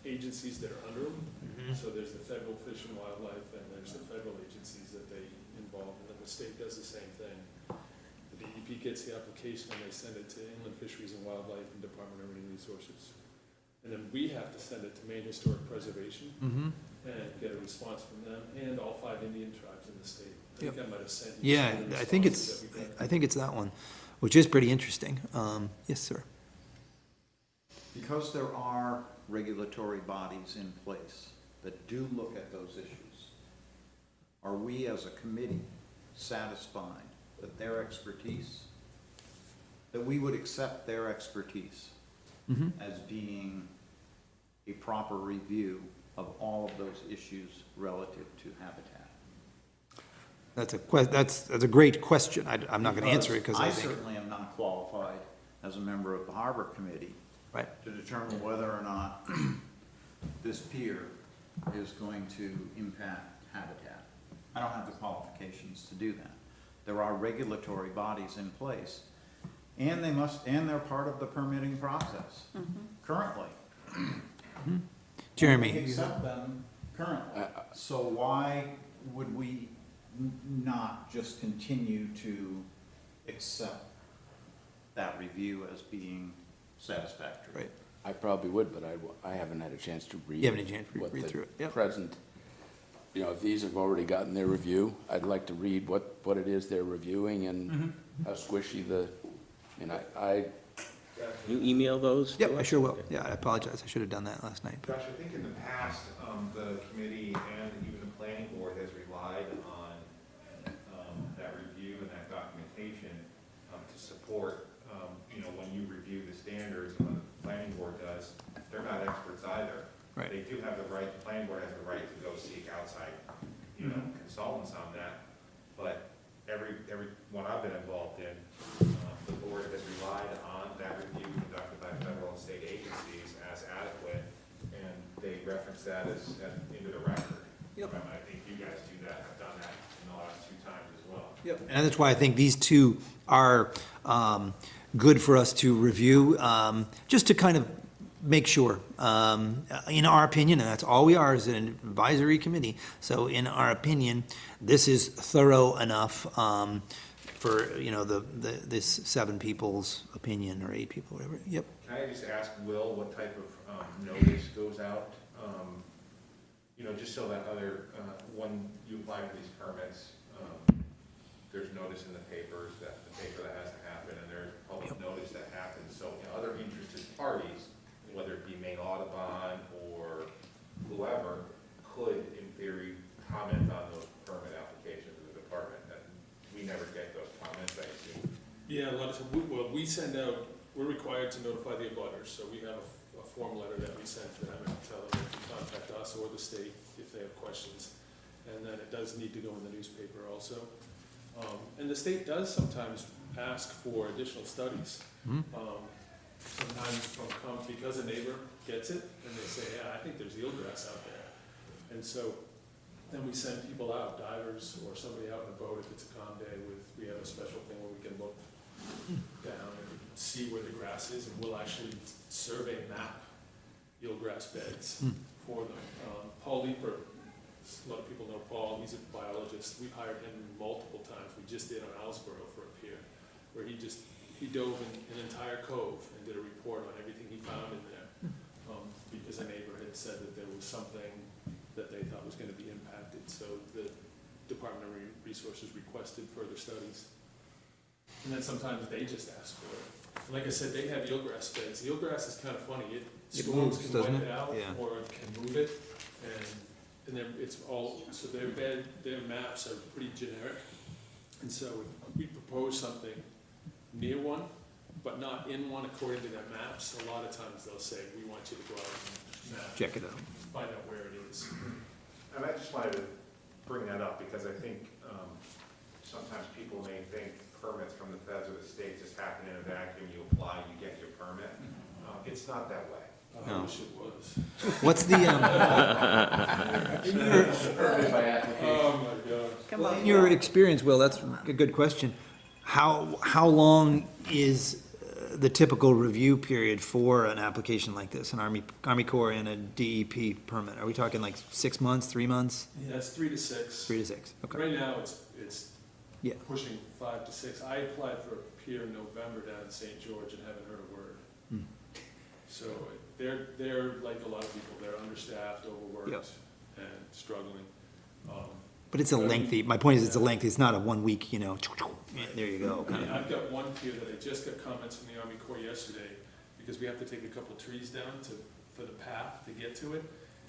agencies that are under them. So there's the federal Fish and Wildlife, and there's the federal agencies that they involve, and then the state does the same thing. The DEP gets the application and they send it to Inland Fisheries and Wildlife and Department of Marine Resources. And then we have to send it to Maine Historic Preservation and get a response from them and all 5 Indian tribes in the state. I think I might have sent you. Yeah, some of the I think responses that we got. I think it's that one, which is pretty interesting. Yes, sir. Because there are regulatory bodies in place that do look at those issues, are we as a committee satisfied that their expertise, that we would accept their expertise as being a proper review of all of those issues relative to habitat? That's a great question. I'm not gonna answer it, because I I think, certainly am not qualified as a member of the Harbor Committee right, to determine whether or not this pier is going to impact habitat. I don't have the qualifications to do that. There are regulatory bodies in place, and they're part of the permitting process currently. Jeremy. We accept them currently. So why would we not just continue to accept that review as being satisfactory? Right. I probably would, but I haven't had a chance to read. You haven't had a chance to what read the through it, yep. Present, if these have already gotten their review, I'd like to read what it is they're reviewing and how squishy I You email those to Yep, I us? sure will. Yeah, I apologize. I should have done that last night. Josh, I think in the past, the committee and even the planning board has relied on that review and that documentation to support, when you review the standards and when the planning board does, they're not experts either. Right. They do have the right, the planning board has the right to go seek outside, consultants on that. But every one I've been involved in, the board has relied on that review conducted by federal and state agencies as adequate, and they reference that as into the record. Yep. I think you guys do that, have done that in the last 2 times as well. Yep. And that's why I think these two are good for us to review, just to kind of make sure, in our opinion, and that's all we are, is an advisory committee. So in our opinion, this is thorough enough for, this 7 people's opinion, or 8 people, whatever. Yep. Can I just ask Will what type of notice goes out? Just so that when you apply for these permits, there's notice in the papers, that the paper that has to happen, and there's public notice that happens. So other interested parties, whether it be Maine Audubon or whoever, could, in theory, comment on those permit applications of the department. And we never get those comments, I assume. Yeah, a lot of times, we send out, we're required to notify the abutters, so we have a form letter that we send to them and tell them to contact us or the state if they have questions. And then it does need to go in the newspaper also. And the state does sometimes ask for additional studies. Sometimes because a neighbor gets it, and they say, yeah, I think there's eelgrass out there. And so then we send people out, divers or somebody out in a boat if it's a calm day we have a special thing where we can look down and see where the grass is, and we'll actually survey map eelgrass beds for them. Paul Leeper, a lot of people know Paul, he's a biologist. We've hired him multiple times. We just did on Owlsboro for a pier, where he dove in an entire cove and did a report on everything he found in there. Because a neighbor had said that there was something that they thought was gonna be impacted, so the Department of Resources requested further studies. And then sometimes they just ask for it. And like I said, they have eelgrass beds. Eelgrass is kind of funny. Storms moves, can doesn't wipe it? it out, Yeah. or it can move it, and then it's all, so their maps are pretty generic. And so if we propose something near one, but not in one according to their maps, a lot of times they'll say, we want you to go out and map, Check it out. find out where it is. And I just wanted to bring that up because I think sometimes people may think permits from the feds or the state just happen in a vacuum. You apply, you get your permit. It's not that way. I wish it was. What's the, Permit by application. Oh, my God. Come well, on. in your experience, Will, that's a good question. How long is the typical review period for an application like this, an Army Corps and a DEP permit? Are we talking like 6 months, 3 months? Yeah, it's 3 to 6. 3 to 6, okay. Right now, it's Yeah. pushing 5 to 6. I applied for a pier in November down in St. George and haven't heard a word. So they're like a lot of people, they're understaffed, overworked, Yep. and struggling. But it's a lengthy, my point is it's a lengthy, it's not a 1 week, there you go, I kind mean, of. I've got one pier that I just got comments from the Army Corps yesterday, because we have to take a couple trees down for the path to get to it,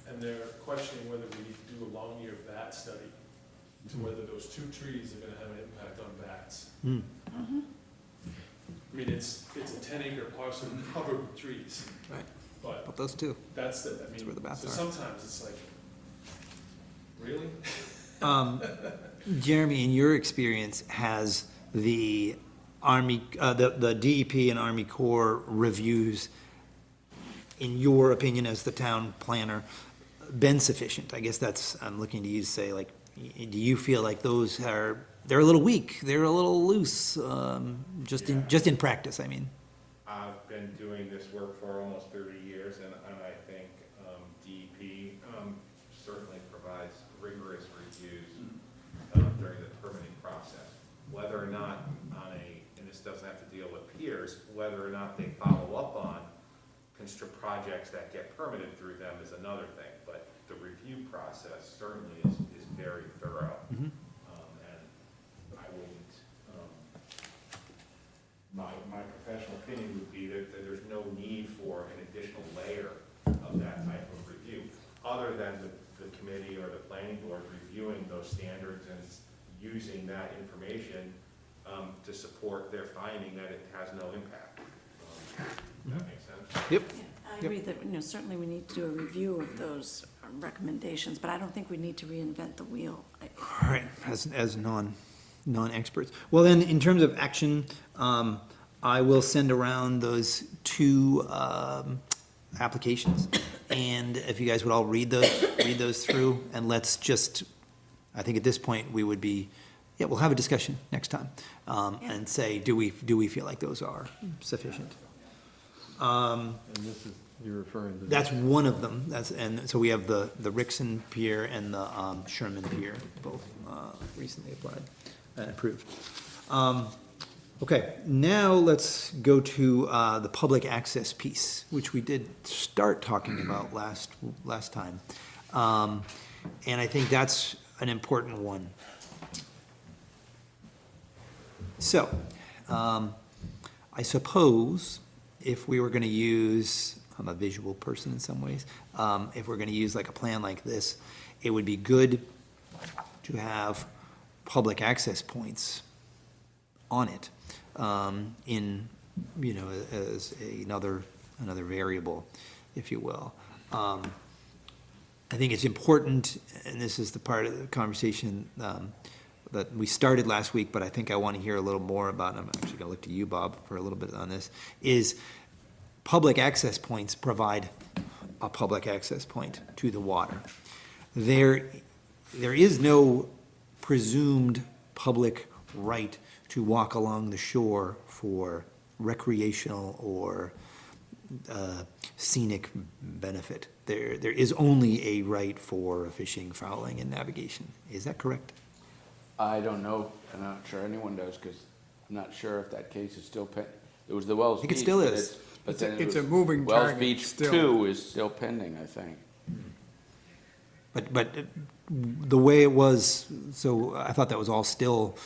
and they're questioning whether we need to do a long-year bat study, to whether those 2 trees are gonna have an impact on bats. I mean, it's a 10-acre parcel covered with trees. Right. but those two. that's the, I mean, where the baths so are. sometimes it's like, really? Jeremy, in your experience, has the Army, the DEP and Army Corps reviews, in your opinion as the town planner, been sufficient? I guess that's, I'm looking to you to say, like, do you feel like those are, they're a little weak, they're a little loose, just in practice, I mean? I've been doing this work for almost 30 years, and I think DEP certainly provides rigorous reviews during the permitting process. Whether or not on a, and this doesn't have to deal with peers, whether or not they follow up on projects that get permitted through them is another thing, but the review process certainly is very thorough. And I wouldn't, my professional opinion would be that there's no need for an additional layer of that type of review, other than the committee or the planning board reviewing those standards and using that information to support their finding that it has no impact. Does that make sense? Yep. Yeah, I agree that, certainly we need to do a review of those recommendations, but I don't think we need to reinvent the wheel. All right, as non-experts. Well, then, in terms of action, I will send around those two applications, and if you guys would all read those through, and let's just, I think at this point, we would be, yeah, we'll have a discussion next time, and say, do we feel like those are sufficient? And this is, you're referring to. That's one of them, and so we have the Rixon Pier and the Sherman Pier, both recently applied and approved. Okay, now let's go to the public access piece, which we did start talking about last time. And I think that's an important one. So, I suppose if we were gonna use, I'm a visual person in some ways, if we're gonna use like a plan like this, it would be good to have public access points on it, in, as another variable, if you will. I think it's important, and this is the part of the conversation that we started last week, but I think I want to hear a little more about, and I'm actually going to look to you, Bob, for a little bit on this, is public access points provide a public access point to the water. There is no presumed public right to walk along the shore for recreational or scenic benefit. There is only a right for fishing, fouling, and navigation. Is that correct? I don't know, I'm not sure anyone does, because I'm not sure if that case is still it was the Wells Beach. I think it still but is. But then it It's a was- moving Wells target Beach still. 2 is still pending, I think. But the way it was, so I thought that was all still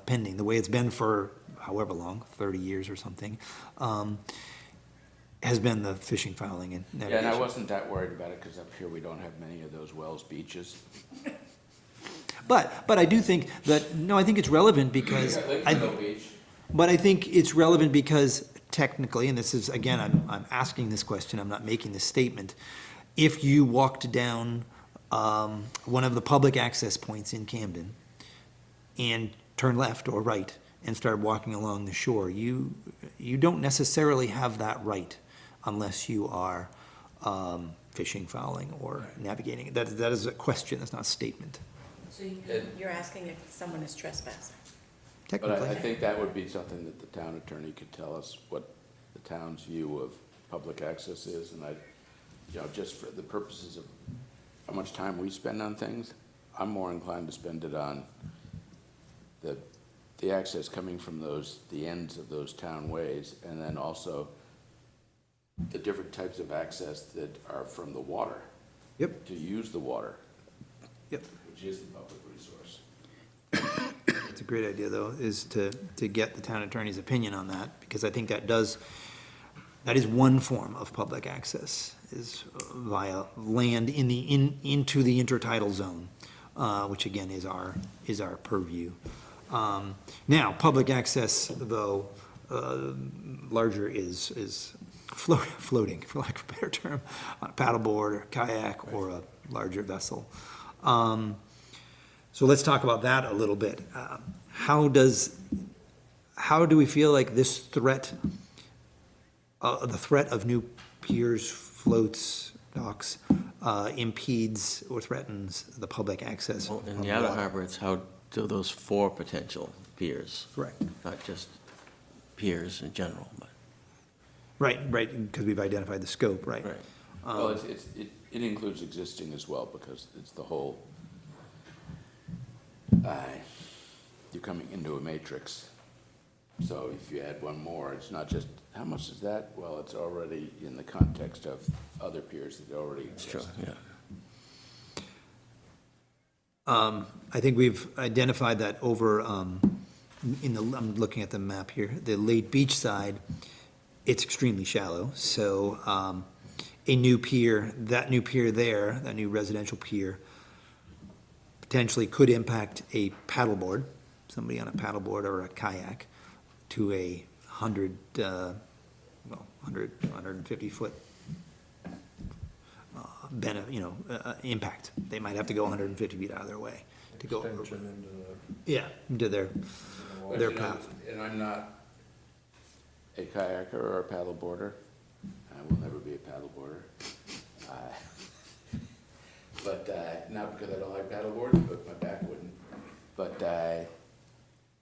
pending, the way it's been for however long, 30 years or something, has been the fishing, fouling, and Yeah, navigation. and I wasn't that worried about it, because up here we don't have many of those Wells Beaches. But I do think that, no, I think it's relevant because, but I think it's relevant because technically, and this is, again, I'm asking this question, I'm not making this statement. If you walked down one of the public access points in Camden and turned left or right and started walking along the shore, you don't necessarily have that right unless you are fishing, fouling, or navigating. That is a question, that's not a statement. So you're asking if someone is trespassing? But I Technically, think that would be something that the town attorney could tell us, what the town's view of public access is, and just for the purposes of how much time we spend on things, I'm more inclined to spend it on the access coming from the ends of those town ways, and then also the different types of access that are from the water. Yep. To use the water. Yep. Which is the public resource. It's a great idea, though, is to get the town attorney's opinion on that, because I think that is one form of public access, is via land into the intertidal zone, which again is our purview. Now, public access, though, larger is floating, for lack of a better term, on a paddleboard or kayak or a larger vessel. So let's talk about that a little bit. How do we feel like this threat, the threat of new piers, floats, docks, impedes or threatens the public access? Well, in from the outer water? harbor, it's how do those 4 potential piers, Correct. not just piers in general, but, Right, because we've identified the scope, right? right. Well, it includes existing as well, because it's the whole, you're coming into a matrix. So if you add one more, it's not just, how much is that? Well, it's already in the context of other piers that already It's true, exist. yeah. I think we've identified that over, I'm looking at the map here, the Lake Beach side, it's extremely shallow, so, a new pier, that new residential pier, potentially could impact a paddleboard, somebody on a paddleboard or a kayak, to a 150 foot impact. They might have to go 150 feet out of their way to go. Extension into the. Yeah, into their But, their you know, path. And I'm not a kayaker or a paddleboarder. I will never be a paddleboarder. But, not because I don't like paddleboards, but my back wouldn't. But,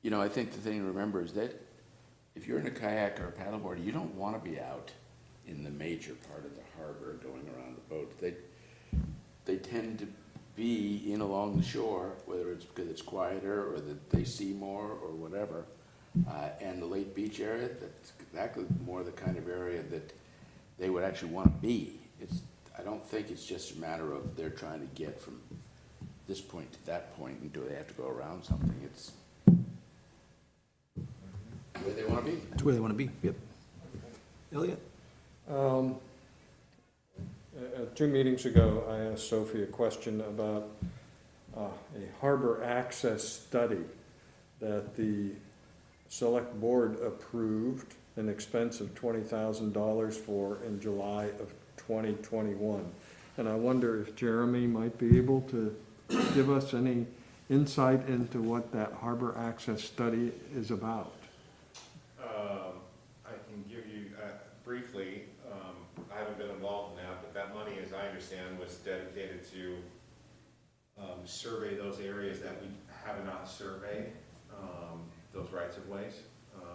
you know, I think the thing to remember is that if you're in a kayak or a paddleboard, you don't want to be out in the major part of the harbor going around the boats. They tend to be in along the shore, whether it's because it's quieter or that they see more or whatever. And the Lake Beach area, that's exactly more the kind of area that they would actually want to be. I don't think it's just a matter of they're trying to get from this point to that point, and do they have to go around something? It's where they want to be. That's where they want to be, yep. Elliot? 2 meetings ago, I asked Sophie a question about a harbor access study that the select board approved an expense of $20,000 for in July of 2021. And I wonder if Jeremy might be able to give us any insight into what that harbor access study is about. I can give you, briefly, I haven't been involved in that, but that money, as I understand, was dedicated to survey those areas that we have not surveyed, those rights of ways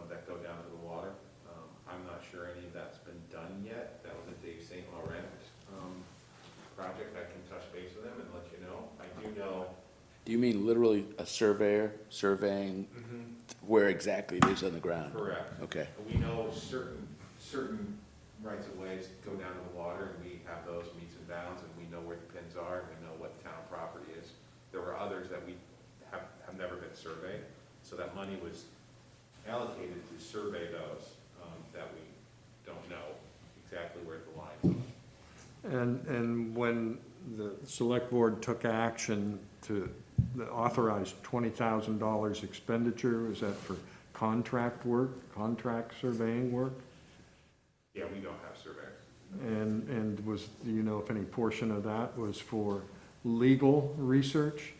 that go down to the water. I'm not sure any of that's been done yet. That was a Dave St. Laurent project. I can touch base with them and let you know. I do know. Do you mean literally a surveyor surveying where exactly it is on the ground? Correct. Okay. We know certain rights of ways go down to the water, and we have those meets and bounds, and we know where the pins are, and we know what town property is. There were others that we have never been surveyed, so that money was allocated to survey those, that we don't know exactly where the lines are. And when the select board took action to authorize $20,000 expenditure, was that for contract work, contract surveying work? Yeah, we don't have surveyors. And was, do you know if any portion of that was for legal research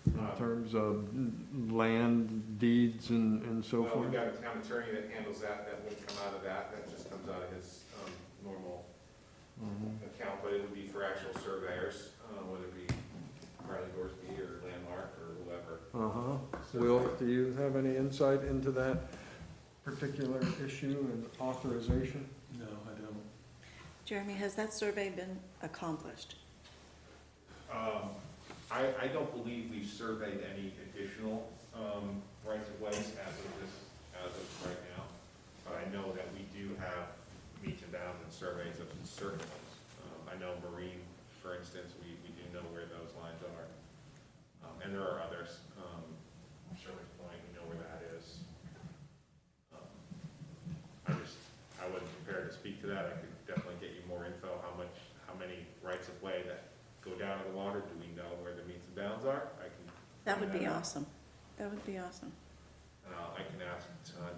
in terms of land deeds and so Well, forth? we've got a town attorney that handles that. That wouldn't come out of that. That just comes out of his normal account, but it would be for actual surveyors, whether it be Riley Gorsby or Landmark or whoever. Will, do you have any insight into that particular issue and authorization? No, I don't. Jeremy, has that survey been accomplished? I don't believe we've surveyed any additional rights of ways as of right now, but I know that we do have meets and bounds and surveys of certain ones. I know Marine, for instance, we do know where those lines are, and there are others. Sherman's Point, we know where that is. I wasn't prepared to speak to that. I could definitely get you more info, how many rights of way that go down to the water. Do we know where the meets and bounds are? I can. That would find be out. awesome. That would be awesome. I can ask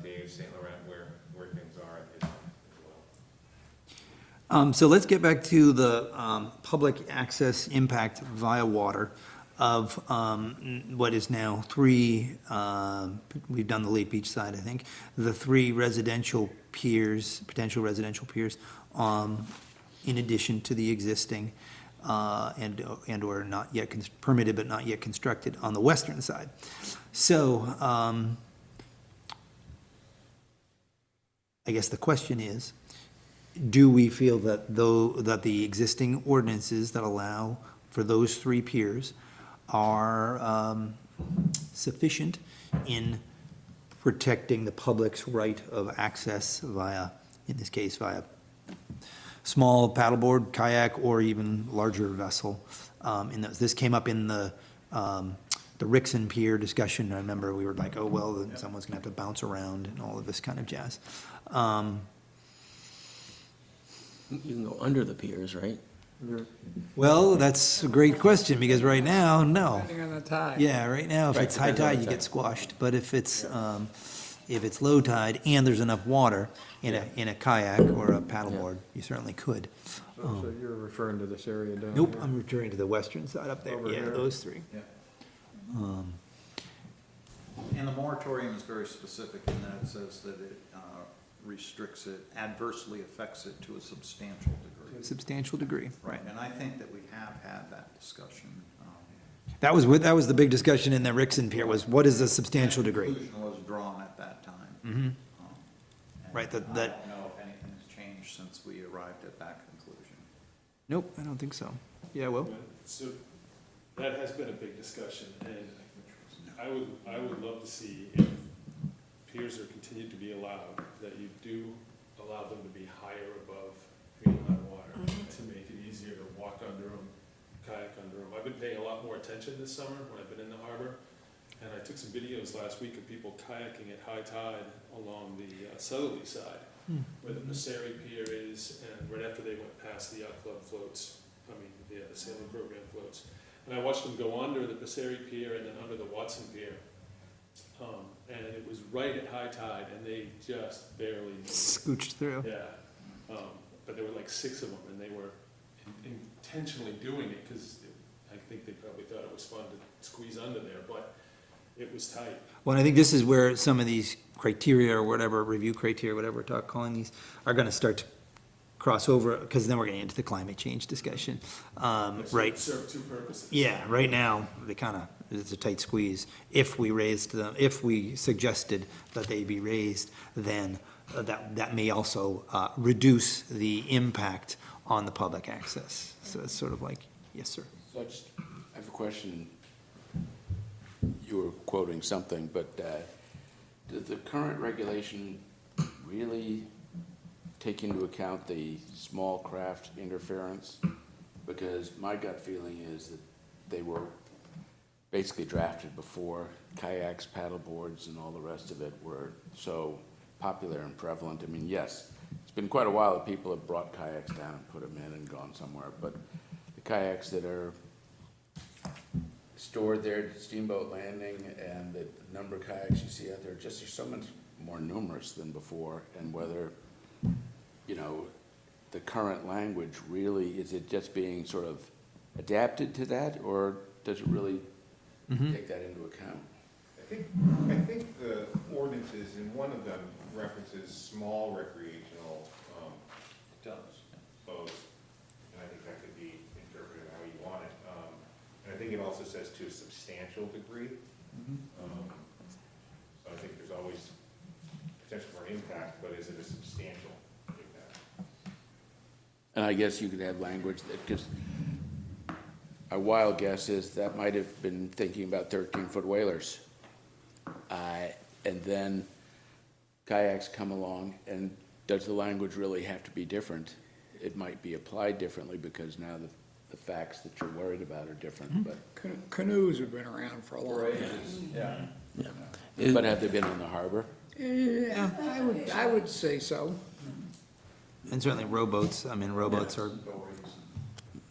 Dave St. Laurent where things are at his end as well. So let's get back to the public access impact via water of what is now three, we've done the Lake Beach side, I think, the three residential piers, potential residential piers, in addition to the existing and/or not yet permitted but not yet constructed on the western side. So I guess the question is, do we feel that that the existing ordinances that allow for those three piers are sufficient in protecting the public's right of access via, in this case, via small paddleboard, kayak, or even larger vessel? This came up in the Rixon Pier discussion. I remember we were like, oh, well, then someone's gonna have to bounce around and all of this kind of jazz. You can go under the piers, right? Well, that's a great question, because right now, no. Depending on the tide. Yeah, right now, if Right, it's high depends on tide, the you tide. get squashed, but if it's low tide and there's enough water in a kayak or a paddleboard, you certainly could. So you're referring to this area down here? Nope, I'm referring to the western side up there, Over yeah, here. those three. And the moratorium is very specific in that it says that it restricts it, adversely affects it to a substantial degree. Substantial degree, right. And I think that we have had that discussion. That was the big discussion in the Rixon Pier, was what is a substantial degree? Conclusion was drawn at that time. Mhm. And Right, that- I that- don't know if anything's changed since we arrived at that conclusion. Nope, I don't think so. Yeah, well, So that has been a big discussion, and I would love to see if piers are continued to be allowed, that you do allow them to be higher above green high water to make it easier to walk under them, kayak under them. I've been paying a lot more attention this summer when I've been in the harbor, and I took some videos last week of people kayaking at high tide along the southerly side, where the Passeri Pier is, and right after they went past the yacht club floats, the sailing program floats. And I watched them go under the Passeri Pier and then under the Watson Pier. And it was right at high tide, and they just barely made it. scooched through. Yeah, but there were like 6 of them, and they were intentionally doing it, because I think they probably thought it was fun to squeeze under there, but it was tight. Well, I think this is where some of these criteria or whatever, review criteria, whatever we're calling these, are gonna start to cross over, because then we're getting into the climate change discussion. Right, Serve 2 purposes. yeah, right now, it's a tight squeeze. If we raised them, if we suggested that they be raised, then that may also reduce the impact on the public access. So it's sort of like, yes, sir. So I have a question. You were quoting something, but does the current regulation really take into account the small craft interference? Because my gut feeling is that they were basically drafted before kayaks, paddle boards, and all the rest of it were so popular and prevalent. I mean, yes, it's been quite a while that people have brought kayaks down and put them in and gone somewhere, but the kayaks that are stored there at Steamboat Landing and the number of kayaks you see out there, just are so much more numerous than before, and whether, the current language really, is it just being sort of adapted to that, or does it really take that into account? I think the ordinances, and one of them references small recreational, boats, and I think that could be interpreted how you want it. And I think it also says to a substantial degree. So I think there's always potential for impact, but is it a substantial impact? And I guess you could have language that, because a wild guess is that might have been thinking about 13-foot whalers. And then kayaks come along, and does the language really have to be different? It might be applied differently because now the facts that you're worried about are different, but Canoes have been around for a long time. Yeah. but have they been in the harbor? Yeah, I would say so. And certainly rowboats, rowboats are,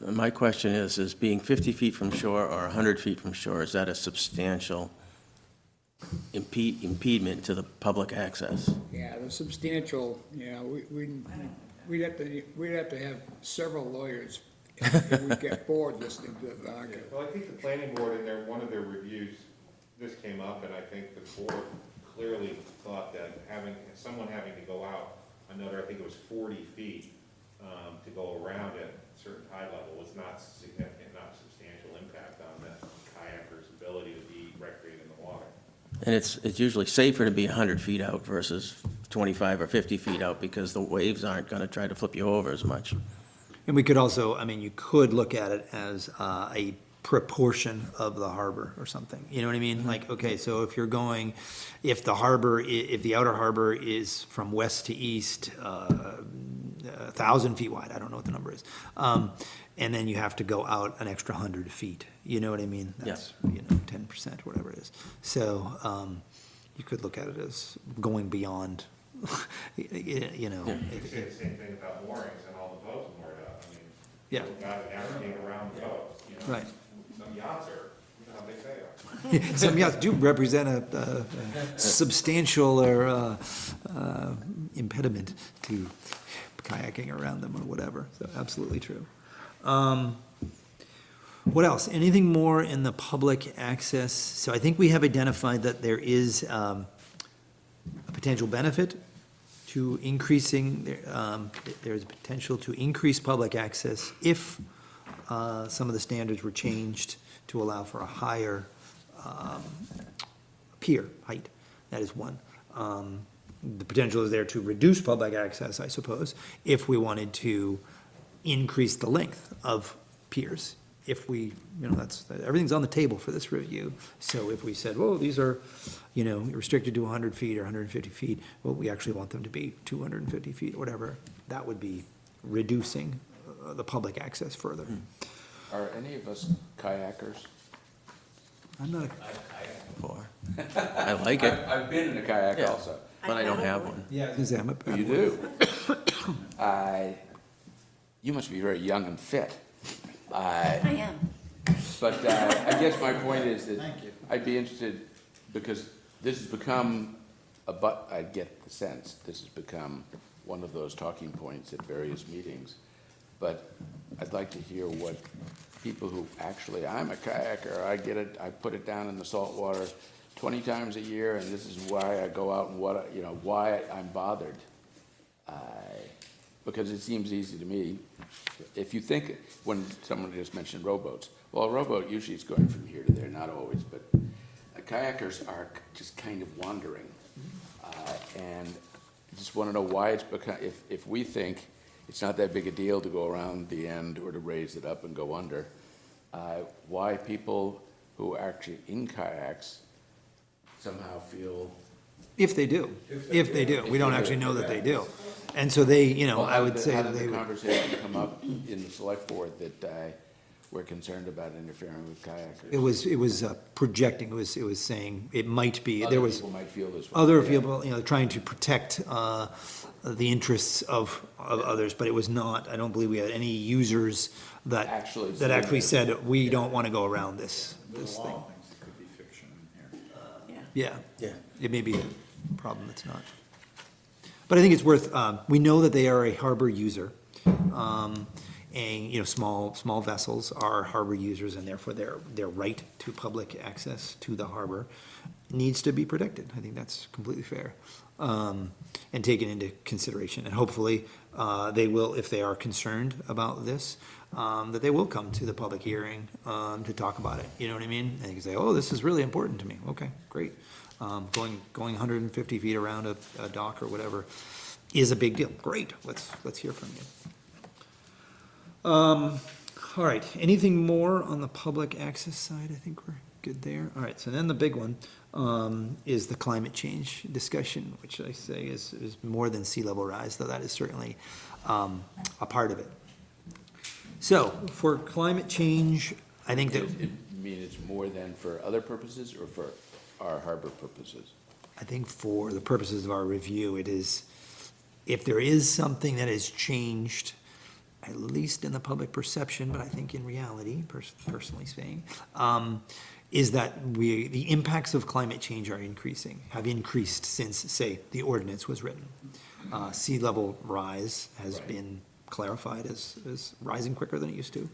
My question is being 50 feet from shore or 100 feet from shore, is that a substantial impediment to the public access? Yeah, the substantial, we we'd have to have several lawyers, and we'd get bored listening to the Yeah, argument. well, I think the planning board in their, one of their reviews, this came up, and I think the board clearly thought that someone having to go out another, I think it was 40 feet, to go around at a certain tide level was not significant, not substantial impact on the kayaker's ability to be recreated in the water. And it's usually safer to be 100 feet out versus 25 or 50 feet out because the waves aren't going to try to flip you over as much. And we could also, I mean, you could look at it as a proportion of the harbor or something, you know what I mean? Like, okay, so if you're going, if the harbor, if the outer harbor is from west to east, 1,000 feet wide, I don't know what the number is. And then you have to go out an extra 100 feet, you know what I mean? That's, 10%, whatever it is. So, you could look at it as going beyond, you know. Yeah. You could say the same thing about moorings and all the boats moored up. I mean, Yeah. you gotta navigate around the boat, you know? Right. Some yachts are, you know how big they are. Some yachts do represent a substantial or impediment to kayaking around them or whatever, so absolutely true. What else? Anything more in the public access? So I think we have identified that there is a potential benefit to increasing, there's potential to increase public access if some of the standards were changed to allow for a higher pier height. That is one. The potential is there to reduce public access, I suppose, if we wanted to increase the length of piers. If we, everything's on the table for this review. So if we said, well, these are, restricted to 100 feet or 150 feet, well, we actually want them to be 250 feet, or whatever, that would be reducing the public access further. Are any of us kayakers? I'm not, For. I like it, I've been in a kayak Yeah. also. but I don't have one. yeah, I was gonna say, I'm a. You do? You must be very young and fit. I am. But I guess my point is that Thank you. I'd be interested, because this has become I get the sense, this has become one of those talking points at various meetings. But I'd like to hear what people who actually, I'm a kayaker, I get it, I put it down in the salt water 20 times a year, and this is why I go out and why I'm bothered. Because it seems easy to me. If you think, when someone just mentioned rowboats, well, a rowboat usually is going from here to there, not always, but kayakers are just kind of wandering. And I just want to know why it's become, if we think it's not that big a deal to go around the end or to raise it up and go under, why people who are actually in kayaks somehow feel. If they do, we don't actually know that they do. And so they, Well, I would say how that did they the would. conversation come up in the select board that we're concerned about interfering with kayakers? It was projecting, it was saying, it might be, there Other was people might feel this way. other Yeah. people, trying to protect the interests of others, but it was not, I don't believe we had any users that Actually said, said we don't want to go around this There's a thing. lot of things that could be fiction in here. Yeah. Yeah, Yeah. it may be a problem that's not. But I think it's worth, we know that they are a harbor user. And, small vessels are harbor users, and therefore their right to public access to the harbor needs to be protected. I think that's completely fair. And taken into consideration. And hopefully, they will, if they are concerned about this, that they will come to the public hearing to talk about it. You know what I mean? And you can say, oh, this is really important to me. Okay, great. Going 150 feet around a dock or whatever is a big deal. Great, let's hear from you. All right, anything more on the public access side? I think we're good there. All right, so then the big one is the climate change discussion, which I say is more than sea level rise, though that is certainly a part of it. So, for climate change, I think that, You mean it's more than for other purposes or for our harbor purposes? I think for the purposes of our review, it is, if there is something that has changed, at least in the public perception, but I think in reality, personally saying, is that the impacts of climate change are increasing, have increased since, say, the ordinance was written. Sea level rise has been clarified as rising quicker than it used to.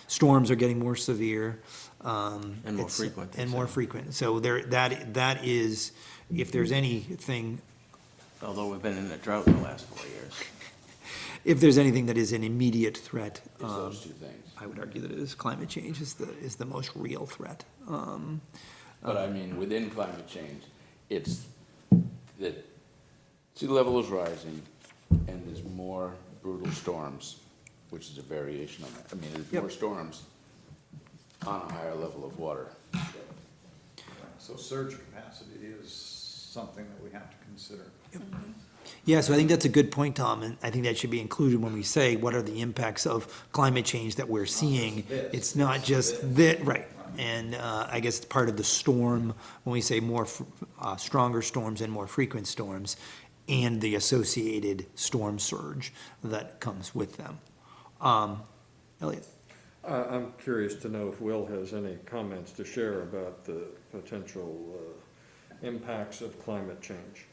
Storms are getting more severe. And more it's- frequent, they And more say. frequent. So that is, if there's anything, Although we've been in a drought the last 4 years. if there's anything that is an immediate threat, It's those two things. I would argue that it is climate change is the most real threat. But I mean, within climate change, it's that sea level is rising and there's more brutal storms, which is a variation on that. I mean, there's more Yep. storms on a higher level of water. So surge capacity is something that we have to consider. Yeah, so I think that's a good point, Tom, and I think that should be included when we say what are the impacts of climate change that we're seeing. It's not just that, right, and I guess it's part of the storm, when we say more, stronger storms and more frequent storms, and the associated storm surge that comes with them. Elliot? I'm curious to know if Will has any comments to share about the potential impacts of climate change.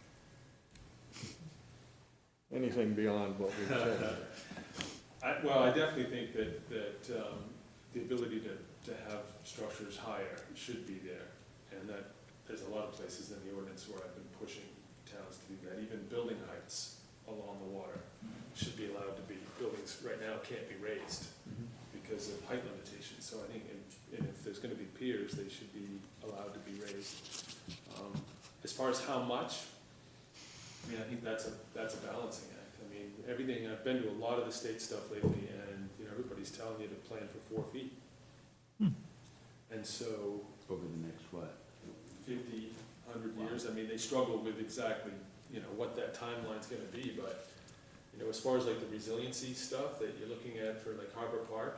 Anything beyond what we've said? Well, I definitely think that the ability to have structures higher should be there. And that, there's a lot of places in the ordinance where I've been pushing towns to do that. Even building heights along the water should be allowed to be, buildings right now can't be raised because of height limitations. So I think, and if there's gonna be piers, they should be allowed to be raised. As far as how much, I mean, I think that's a balancing act. I mean, everything, I've been to a lot of the state stuff lately, and, you know, everybody's telling you to plan for 4 feet. And so, Over the next, what? 50, 100 years, I mean, they struggle with exactly, you know, what that timeline's gonna be, but, you know, as far as like the resiliency stuff that you're looking at for like Harbor Park,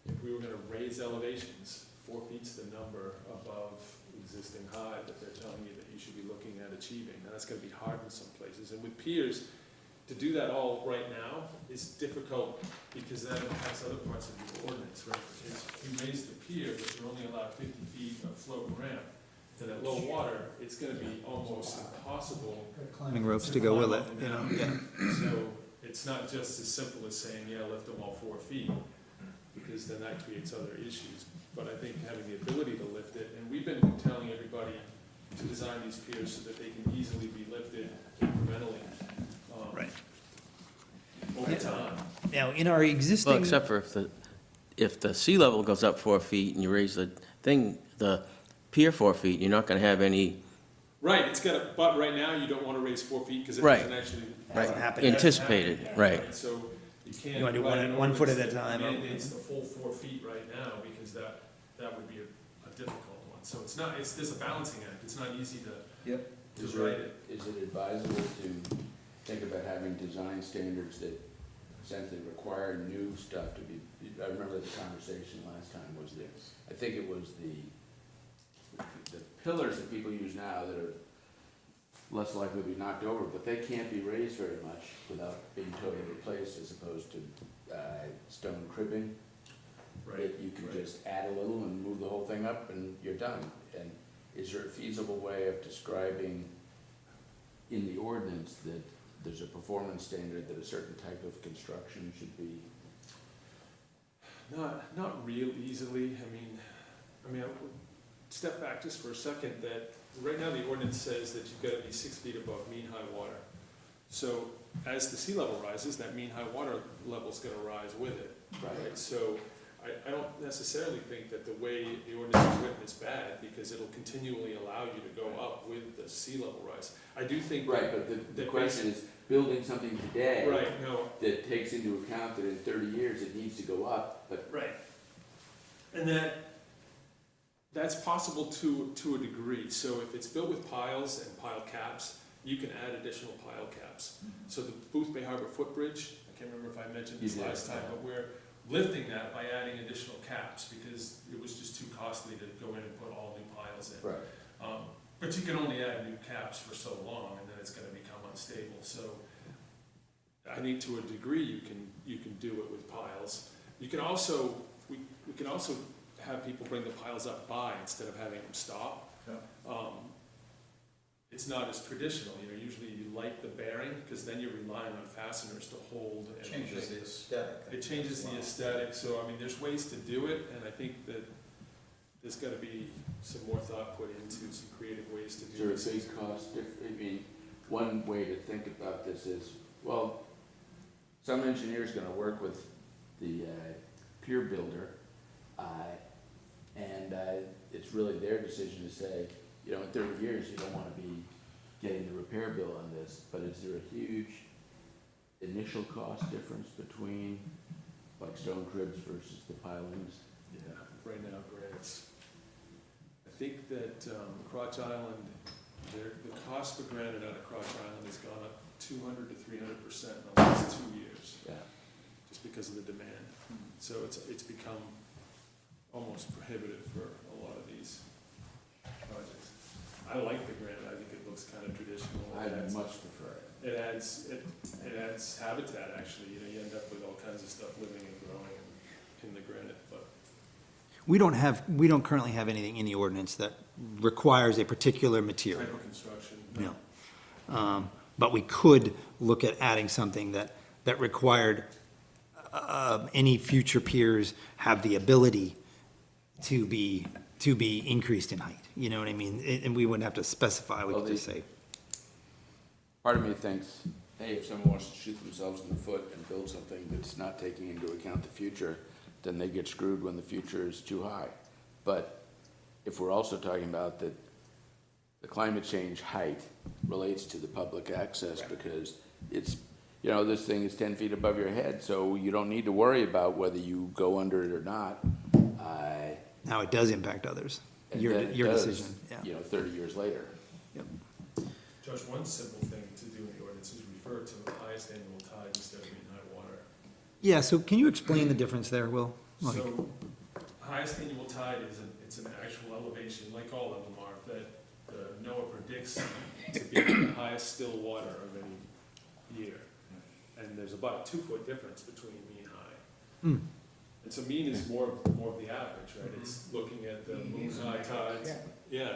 if we were gonna raise elevations, 4 feet's the number above existing high that they're telling you that you should be looking at achieving. Now, that's gonna be hard in some places, and with piers, to do that all right now is difficult because that impacts other parts of the ordinance, right? Is you raise the pier, but you're only allowed 50 feet of float and ramp. And at low water, it's gonna be almost impossible. Climbing ropes to go with it, you know, yeah. So it's not just as simple as saying, yeah, lift them all 4 feet, because then that creates other issues. But I think having the ability to lift it, and we've been telling everybody to design these piers so that they can easily be lifted incrementally. Right. Over time. Now, in our existing. Well, except for if the sea level goes up 4 feet and you raise the pier 4 feet, you're not gonna have any Right, it's got a, but right now you don't wanna raise 4 feet, cause it Right. doesn't actually. Hasn't happened. anticipated, right. So you can't. You wanna do write one- an 1 foot at a ordinance that time, or- Mandates the full 4 feet right now, because that would be a difficult one. So it's not, there's a balancing act, it's not easy to Is write it, it. is it advisable to think about having design standards that essentially require new stuff to be, I remember the conversation last time was that, I think it was the pillars that people use now that are less likely to be knocked over, but they can't be raised very much without being totally replaced as opposed to, stone cribbing. That you can right. just add a little and move the whole thing up and you're done. And is there a feasible way of describing in the ordinance that there's a performance standard that a certain type of construction should be? Not real easily, I mean, I would step back just for a second, that right now the ordinance says that you've gotta be 6 feet above mean high water. So as the sea level rises, that mean high water level's gonna rise with it, right? So I don't necessarily think that the way the ordinance is written is bad, because it'll continually allow you to go up with the sea level rise. I do think. Right, but the that question is, building something today Right, no, that takes into account that in 30 years it needs to go up, but right. And that's possible to a degree. So if it's built with piles and pile caps, you can add additional pile caps. So the Booth Bay Harbor footbridge, I can't remember if I mentioned this You did. last time, but we're lifting that by adding additional caps because it was just too costly to go in and put all new piles in. right. But you can only add new caps for so long, and then it's gonna become unstable. So I think to a degree, you can do it with piles. You can also, we can also have people bring the piles up by instead of having them stop. It's not as traditional, usually you light the bearing, because then you're relying on fasteners to hold and. Changes the aesthetic. It changes the aesthetic, so I mean, there's ways to do it, and I think that there's gotta be some more thought put into some creative ways to Is do there a this. big cost I mean, one way to think about this is, well, some engineer's gonna work with the pier builder, and it's really their decision to say, in 30 years, you don't wanna be getting the repair bill on this, but is there a huge initial cost difference between, like, stone cribs versus the pilings? Yeah, right now, grants. I think that Crotch Island, the cost for granite out of Crotch Island has gone up 200 to 300% in the last 2 years, Yeah. just because of the demand. So it's become almost prohibitive for a lot of these projects. I like the granite, I think it looks kind of traditional. I much prefer it. It adds habitat, actually, you end up with all kinds of stuff living and growing in the granite, but. We don't currently have anything in the ordinance that requires a particular material. Type of construction. No. But we could look at adding something that required, any future piers have the ability to be increased in height, you know what I mean? And we wouldn't have to specify, we could just say, Part of me thinks, hey, if someone wants to shoot themselves in the foot and build something that's not taking into account the future, then they get screwed when the future is too high. But if we're also talking about that the climate change height relates to the public access, because it's, this thing is 10 feet above your head, so you don't need to worry about whether you go under it or not. now it does impact others. And Your then it your does, decision, yeah. 30 years later. Yep. Josh, one simple thing to do in the ordinance is refer to the highest annual tide instead of mean high water. Yeah, so can you explain the difference there, Will? Like- So, highest annual tide it's an actual elevation, like all of them are, that NOAA predicts to be the highest still water of any year. And there's about a 2-foot difference between mean and high. Hmm. And so mean is more of the average, right? It's looking at the moon high tides. Yeah,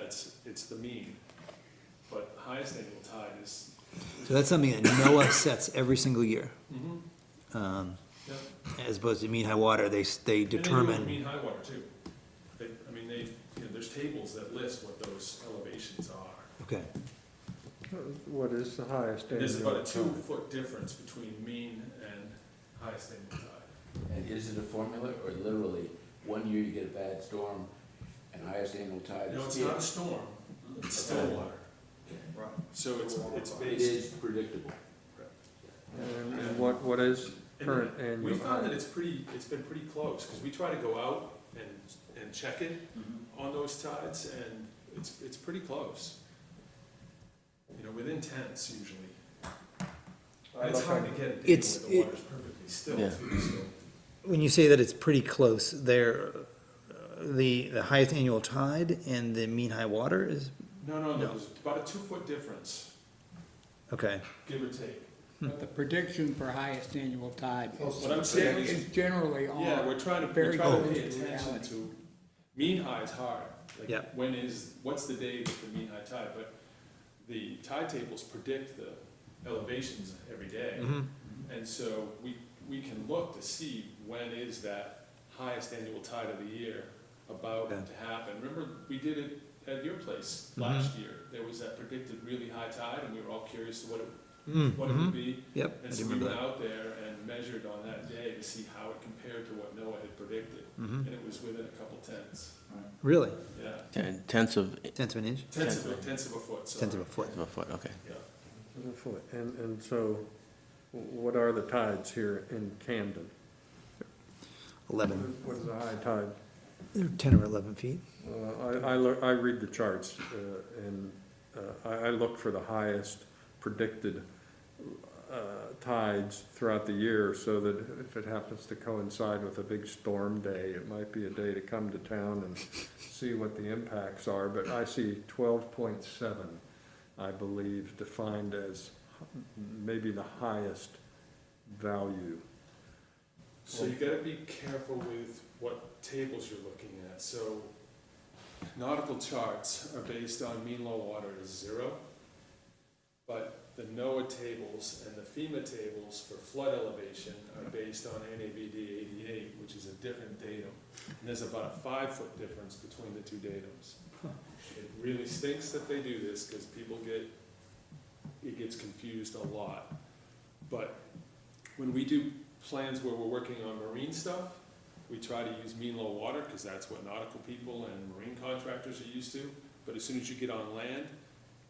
it's the mean. But highest annual tide is. So that's something that NOAA sets every single year. Mhm. Yep. As opposed to mean high water, they And they do it determine, mean high water too. There's tables that list what those elevations are. okay, What is the highest And there's about a annual tide? 2-foot difference between mean and highest annual tide. And is it a formula, or literally, one year you get a bad storm, and highest annual tide No, is it's here? not a storm, it's still water. Right. So it's It based. is predictable. And what is current And annual? we found that tide? it's been pretty close, because we try to go out and check it on those tides, and it's pretty close. Within tenths usually. And it's hard to get a day It's- where the water's perfectly still Yeah. too, so. when you say that it's pretty close, there, the highest annual tide and the mean high water is, No, No. there's about a 2-foot difference, okay. give or take. But the prediction for highest annual tide What I'm saying is, is generally on. yeah, we're trying to very pay close to attention reality. to, mean high is hard. Like, Yeah. what's the day with the mean high tide? But the tide tables predict the elevations every day. Mhm. And so we can look to see when is that highest annual tide of the year about Yeah. to happen. Remember, we did it at your place last year. There was that predicted really high tide, and we were all curious what it would be. Yep, I And do so we remember went that. out there and measured on that day to see how it compared to what NOAA had predicted. Mhm. And it was within a couple tenths, Really? yeah. Tenths of Tenths of an inch? Tenths of a foot, sorry. Tenths of a foot. a foot, okay. Yeah. A foot. And so, what are the tides here in Camden? 11, What is the high tide? they're 10 or 11 feet. I read the charts, and I look for the highest predicted tides throughout the year, so that if it happens to coincide with a big storm day, it might be a day to come to town and see what the impacts are. But I see 12.7, I believe, defined as maybe the highest value. So you gotta be careful with what tables you're looking at. So nautical charts are based on mean low water is 0. But the NOAA tables and the FEMA tables for flood elevation are based on NAVD 88, which is a different datum. And there's about a 5-foot difference between the two datums. It really stinks that they do this, because it gets confused a lot. But when we do plans where we're working on marine stuff, we try to use mean low water, because that's what nautical people and marine contractors are used to. But as soon as you get on land,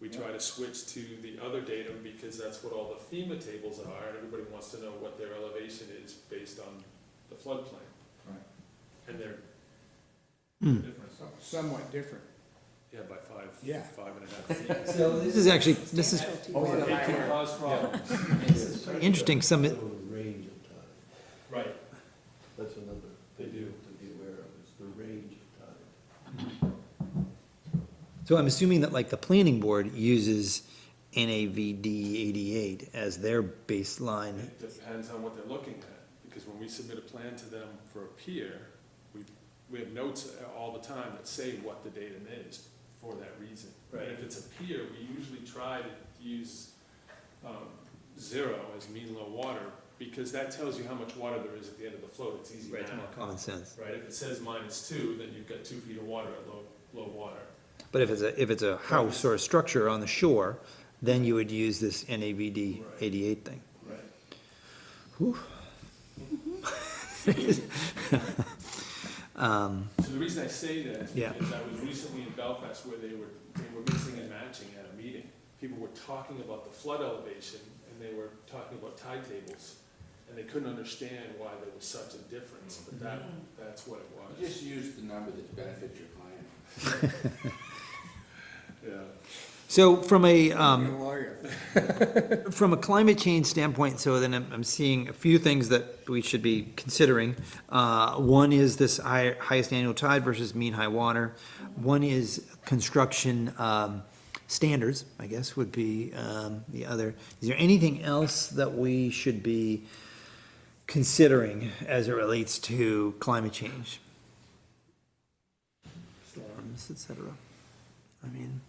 we try to switch to the other datum, because that's what all the FEMA tables are, and everybody wants to know what their elevation is based on the floodplain. Right. And they're different. Somewhat different. Yeah, by Yeah. 5.5 feet. So this is actually, this is It can cause problems. interesting, some, Range of time, Right, that's another they thing do. to be aware of, is the range of time. so I'm assuming that like the planning board uses NAVD 88 as their baseline. It depends on what they're looking at, because when we submit a plan to them for a pier, we have notes all the time that say what the datum is for that reason. Right. And if it's a pier, we usually try to use 0 as mean low water, because that tells you how much water there is at the end of the float. It's easy Right, math. more common sense. Right, if it says -2, then you've got 2 feet of water at low water. But if it's a house or a structure on the shore, then you would use this NAVD 88 thing. Right. Whew. So the reason I say that Yeah. is I was recently in Belfast where they were mixing and matching at a meeting. People were talking about the flood elevation, and they were talking about tide tables, and they couldn't understand why there was such a difference, but that's what it was. Just use the number that benefits your client. Yeah. So from a, Lawyer. from a climate change standpoint, so then I'm seeing a few things that we should be considering. One is this highest annual tide versus mean high water. One is construction standards, I guess, would be the other. Is there anything else that we should be considering as it relates to climate change? Storms, et cetera. I mean,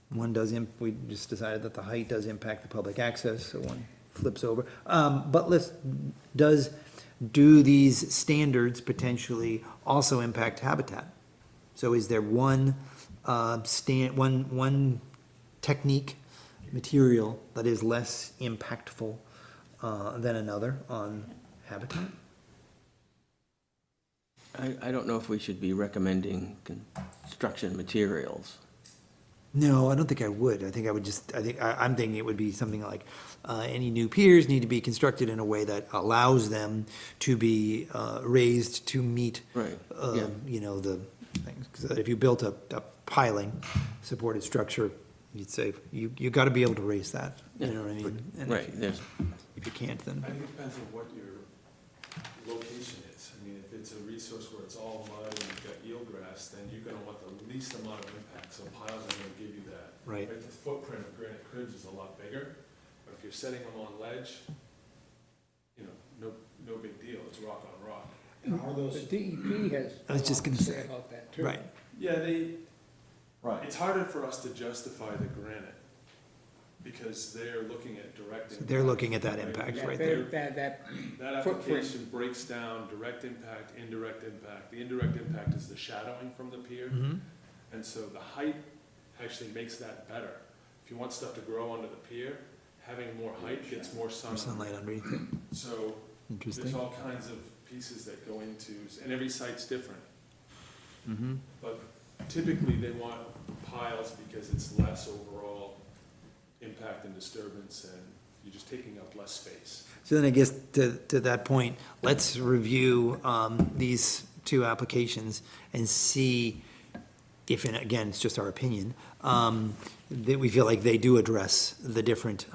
one does, we just decided that the height does impact the public access, so one flips over. But do these standards potentially also impact habitat? So is there one one technique, material that is less impactful than another on habitat? I don't know if we should be recommending construction materials. No, I don't think I would. I think I would I'm thinking it would be something like, any new piers need to be constructed in a way that allows them to be, raised to meet, Right, yeah. you know, the things. 'Cause if you built a piling supported structure, you'd say, you gotta be able to raise that, you know what I mean? And Right, there's, if you can't, then, I think it depends on what your location is. I mean, if it's a resource where it's all mud and you've got eelgrass, then you're gonna want the least amount of impact, so piles are gonna give you that. Right. The footprint of granite cribs is a lot bigger, but if you're setting them on ledge, you know, no big deal, it's rock on rock. The DEP has. I was just gonna say, about that too. right. Yeah, Right. it's harder for us to justify the granite, because they're looking at direct impact. They're looking at that impact Yeah, right they're- there. That footprint. application breaks down direct impact, indirect impact. The indirect impact is the shadowing from the pier. Mhm. And so the height actually makes that better. If you want stuff to grow under the pier, having more height gets more Or sun. sunlight underneath it. So there's Interesting. all kinds of pieces that go into, and every site's different. Mm-hmm. But typically, they want piles because it's less overall impact and disturbance, and you're just taking up less space. So then I guess to that point, let's review these two applications and see if, and again, it's just our opinion, that we feel like they do address the different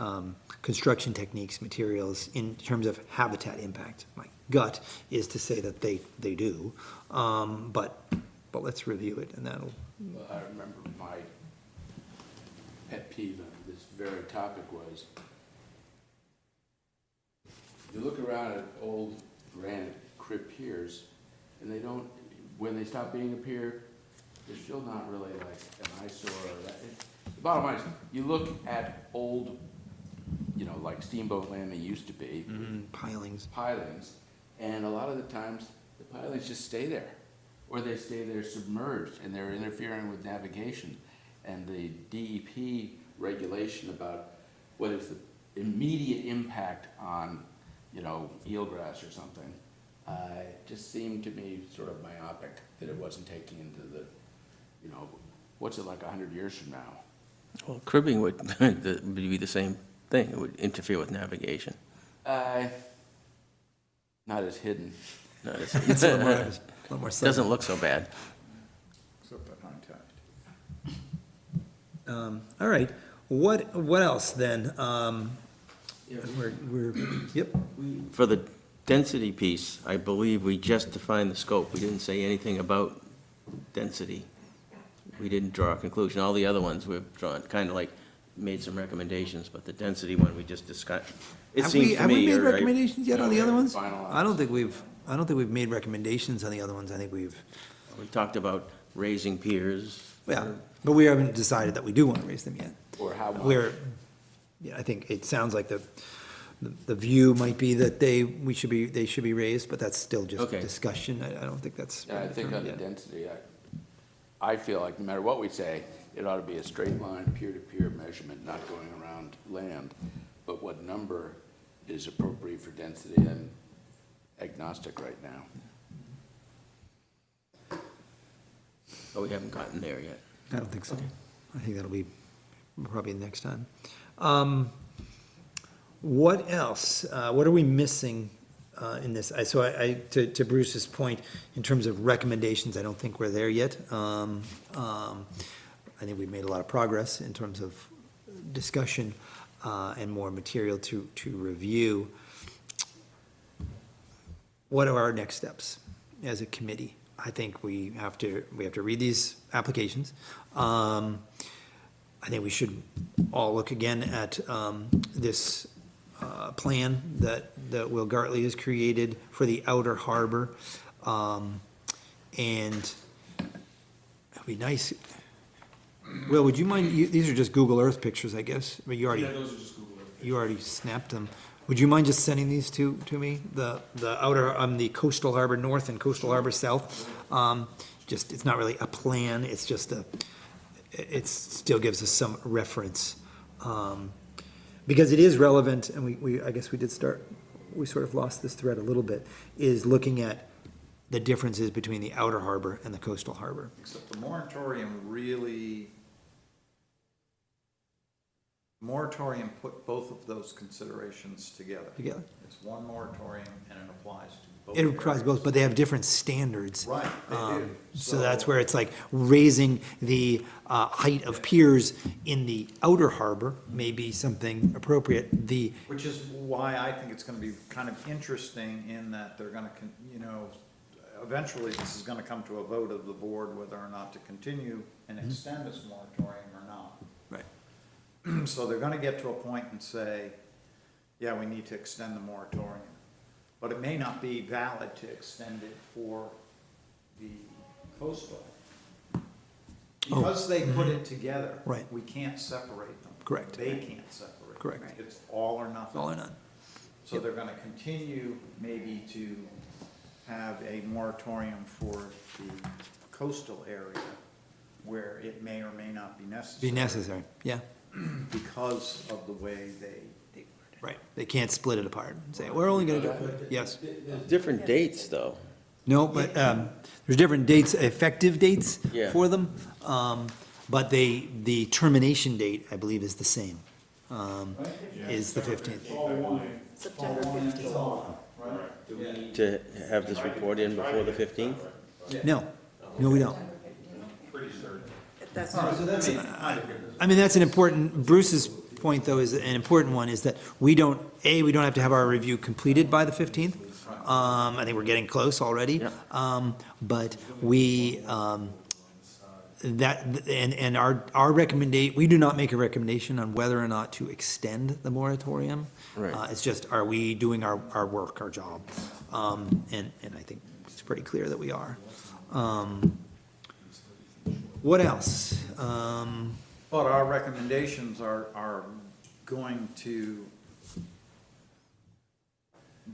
construction techniques, materials in terms of habitat impact. My gut is to say that they do, but let's review it and that'll, Well, I remember my pet peeve on this very topic was, you look around at old granite crib piers, and they don't, when they stop being a pier, they're still not really like an eyesore or that. The bottom line is, you look at old, you know, like steamboat landing used to be, Pilings. pilings, and a lot of the times, the pilings just stay there. Or they stay there submerged, and they're interfering with navigation. And the DEP regulation about what is the immediate impact on, you know, eelgrass or something, just seemed to me sort of myopic, that it wasn't taking into the, you know, what's it like 100 years from now? Well, cribbing would, would be the same thing. It would interfere with navigation. Not as hidden. No, It's a little more It subtle. doesn't look so bad. Except at high tide. All right, what else then? We're, yep, For the density piece, I believe we just defined the scope. We didn't say anything about density. We didn't draw a conclusion. All the other ones we've drawn, kind of like made some recommendations, but the density one we just discussed. It have seems we, to have we me, made or I- recommendations yet on the other ones? Finalized. I don't think we've made recommendations on the other ones. I think we've, we talked about raising piers. yeah, but we haven't decided that we do want to raise them yet. Or how much? We're, yeah, I think it sounds like the view might be that they should be raised, but that's still just Okay. discussion. I don't think that's. Yeah, I think on the yet. density, I feel like no matter what we say, it ought to be a straight line, peer-to-peer measurement, not going around land. But what number is appropriate for density, I'm agnostic right now. But we haven't gotten there yet. I don't think so. I think that'll be probably next time. What else? What are we missing in this? To Bruce's point, in terms of recommendations, I don't think we're there yet. I think we've made a lot of progress in terms of discussion and more material to review. What are our next steps as a committee? I think we have to read these applications. I think we should all look again at this plan that Will Gartley has created for the outer harbor. And it'd be nice, Will, would you mind, these are just Google Earth pictures, I guess, but you already. Yeah, those are just Google Earth. You already snapped them. Would you mind just sending these to me? The outer, the coastal harbor north and coastal harbor south? Just, it's not really a plan, it's just it still gives us some reference. Because it is relevant, and I guess we sort of lost this thread a little bit, is looking at the differences between the outer harbor and the coastal harbor. Except the moratorium put both of those considerations together. Together. It's one moratorium and it applies to both. It applies both, but they have different standards. Right, they do. So that's where it's like raising the height of piers in the outer harbor may be something appropriate. Which is why I think it's gonna be kind of interesting in that they're gonna, eventually this is gonna come to a vote of the board whether or not to continue and extend this moratorium or not. Right. So they're gonna get to a point and say, yeah, we need to extend the moratorium. But it may not be valid to extend it for the coastal. Because they put it together. Right. We can't separate them. Correct. They can't separate. them. Correct. It's all or nothing. All or none. So they're gonna continue maybe to have a moratorium for the coastal area where it may or may not be necessary. Be necessary, yeah, Because of the way they. right. They can't split it apart and say, we're only gonna do it. Yes. There's different dates, though. No, but there's different dates, effective dates Yeah. for them. But the termination date, I believe, is the same, is the 15th. September 15th. To have this report in before the 15th? No, we don't. That's I mean, that's an important, Bruce's point, though, is an important one, is that we don't have to have our review completed by the 15th. I think we're getting close already. Yeah. But we, and our recommendation, we do not make a recommendation on whether or not to extend the moratorium. Right. It's just, are we doing our work, our job? And I think it's pretty clear that we are. What else? But our recommendations are going to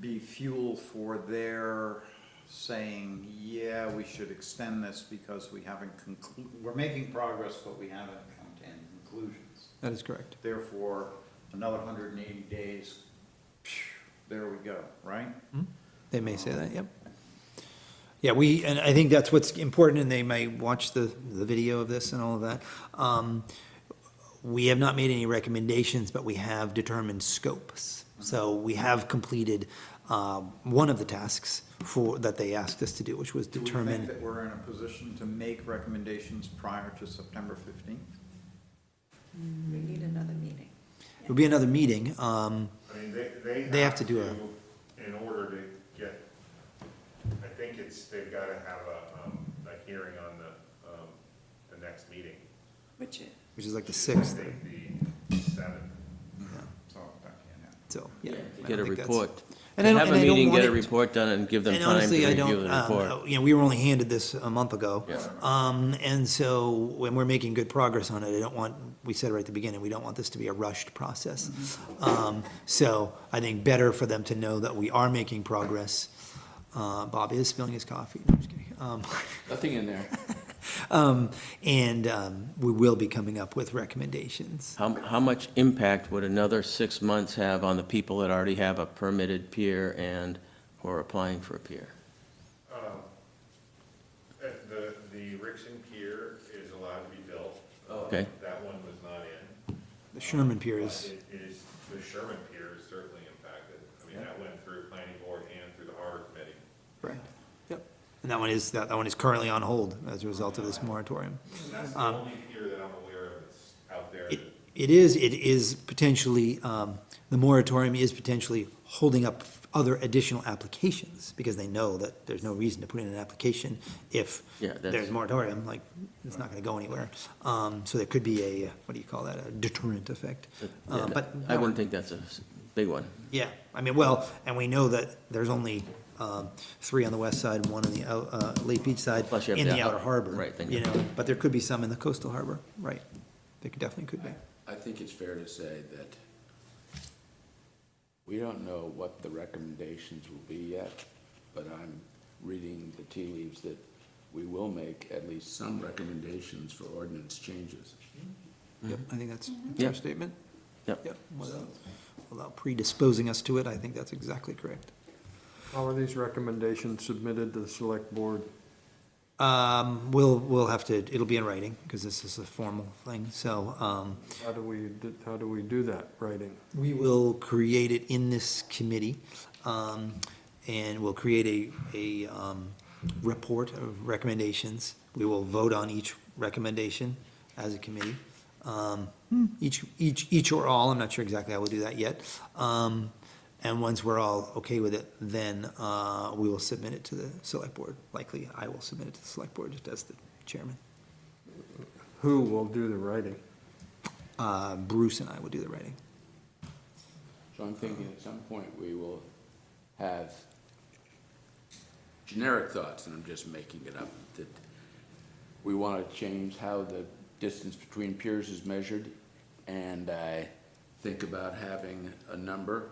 be fuel for their saying, yeah, we should extend this because we haven't we're making progress, but we haven't come to any conclusions. That is correct. Therefore, another 180 days, there we go, right? They may say that, yep. Yeah, and I think that's what's important, and they may watch the video of this and all of that. We have not made any recommendations, but we have determined scopes. So we have completed one of the tasks that they asked us to do, which was Do we determine. think that we're in a position to make recommendations prior to September 15th? We need another meeting. It'll be another meeting. I mean, They have to do in order to get, I think they've gotta have a hearing on the next meeting. Which is, Which is like the I 6th, think the 7th. So that can't happen. so, yeah. I Get a don't think that's- report. And I don't- Have a and I don't meeting, want get a it- report done, and give them And time to honestly, I review don't, the report. we were only handed this a month ago. Yeah. And so when we're making good progress on it, I don't want, we said right at the beginning, we don't want this to be a rushed process. So I think better for them to know that we are making progress. Bob is spilling his coffee. No, I'm just kidding. Nothing in there. And we will be coming up with recommendations. How much impact would another 6 months have on the people that already have a permitted pier and, or applying for a pier? The Rixon Pier is allowed to be built. Okay. That one was not in. The Sherman Pier But is, it is, the Sherman Pier is certainly impacted. I mean, that went through planning board and through the harbor committee. right, yep. And that one is currently on hold as a result of this moratorium. And that's the only pier that I'm aware of that's out there. It is potentially, the moratorium is potentially holding up other additional applications, because they know that there's no reason to put in an application if Yeah, that's- there's a moratorium, like, it's not gonna go anywhere. So there could be a, what do you call that, a deterrent effect. Yeah, But, I wouldn't think that's a big one. yeah, I mean, well, and we know that there's only 3 on the west side and 1 on the Lake Beach side Plus you have in the the outer out- harbor. right, then You you- know, but there could be some in the coastal harbor, right? There definitely could be. I think it's fair to say that we don't know what the recommendations will be yet, but I'm reading the tea leaves that we will make at least some recommendations for ordinance changes. Yep, I think that's a fair Yep. statement. Yep. Yep, without predisposing us to it, I think that's exactly correct. How are these recommendations submitted to the select board? We'll have to, it'll be in writing, because this is a formal thing, so, How do we do that, writing? we will create it in this committee, and we'll create a report of recommendations. We will vote on each recommendation as a committee. Each or all, I'm not sure exactly how we'll do that yet. And once we're all okay with it, then we will submit it to the select board. Likely, I will submit it to the select board just as the chairman. Who will do the writing? Bruce and I will do the writing. So I'm thinking at some point we will have generic thoughts, and I'm just making it up, that we want to change how the distance between piers is measured, and I think about having a number,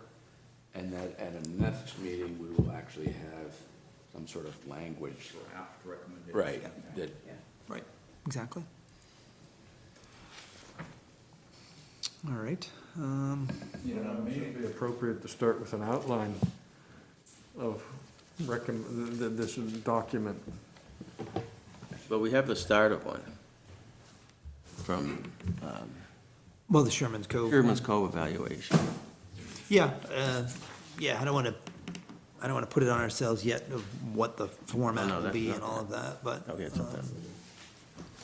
and that at a next meeting, we will actually have some sort of language. Draft recommendations. Right, that, Right, exactly. All right. It'd be appropriate to start with an outline of this document. But we have the start of one from Well, the Sherman's Cove. Sherman's Cove evaluation. Yeah, I don't want to put it on ourselves yet of what the format No, will that's be not- and all of that, but. Okay, it's not that.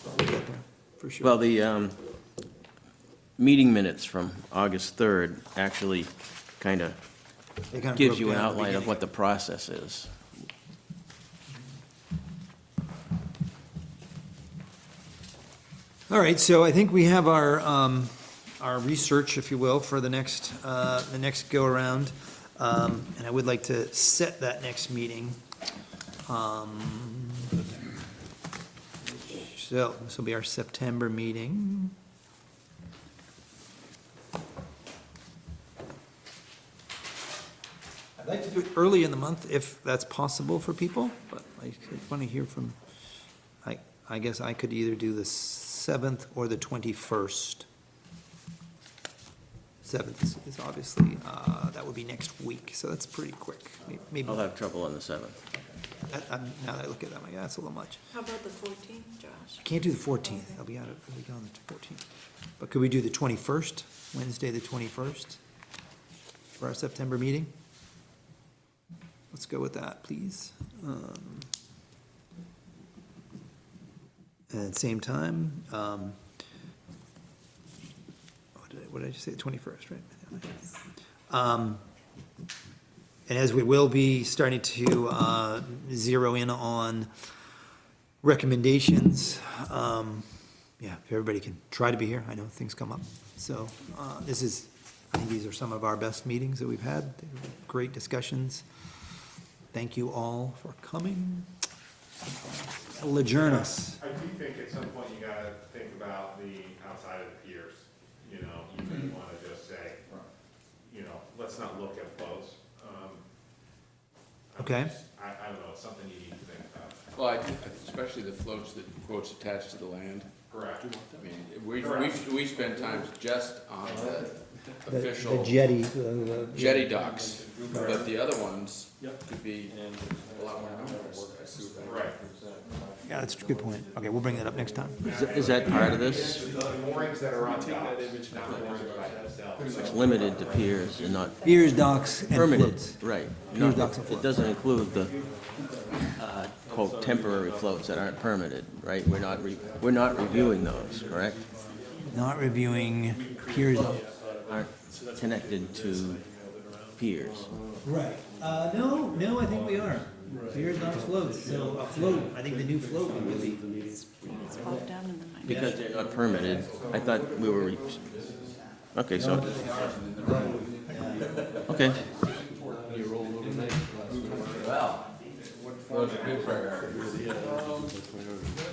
We'll get there, for sure. Well, the meeting minutes from August 3rd actually kind of They kind of gives broke you an down at the outline of beginning. what the process is. All right, so I think we have our research, if you will, for the next go-around. And I would like to set that next meeting. So this will be our September meeting. I'd like to do it early in the month if that's possible for people, but I want to hear from, I guess I could either do the 7th or the 21st. 7th is obviously, that would be next week, so that's pretty quick. Maybe, I'll have trouble on the 7th. now that I look at that, I'm like, that's a little much. How about the 14th, Josh? I can't do the 14th, I'll be gone the 14th. But could we do the 21st, Wednesday, the 21st, for our September meeting? Let's go with that, please. And at the same time, what did I just say, the 21st, right? And as we will be starting to zero in on recommendations, yeah, if everybody can try to be here, I know things come up. So I think these are some of our best meetings that we've had, they were great discussions. Thank you all for coming. That'll adjourn us. I do think at some point you gotta think about the outside of the piers, you know, you may wanna just say, you know, let's not look at flows. Okay. I don't know, it's something you need to think about. Well, I think especially the floats that quotes attached to the land. Correct. I mean, we spend time just on the official The jetty. jetty docks, but the other ones could be a lot more numerous. Right. Yeah, that's a good point. Okay, we'll bring that up next time. Is that part of this? The moorings that are on docks, not moorings by themselves. It's limited to piers and not Piers, docks, and permitted, floats. right. Piers, Not- docks, and It floats. doesn't include the, quote, temporary floats that aren't permitted, right? We're not reviewing those, correct? Not reviewing piers. Aren't connected to piers. Right. No, I think we are. Piers, docks, floats. So a float, I think the new float would really. It's all down in the minutes. Because they're not permitted, I thought we were, okay, so, okay.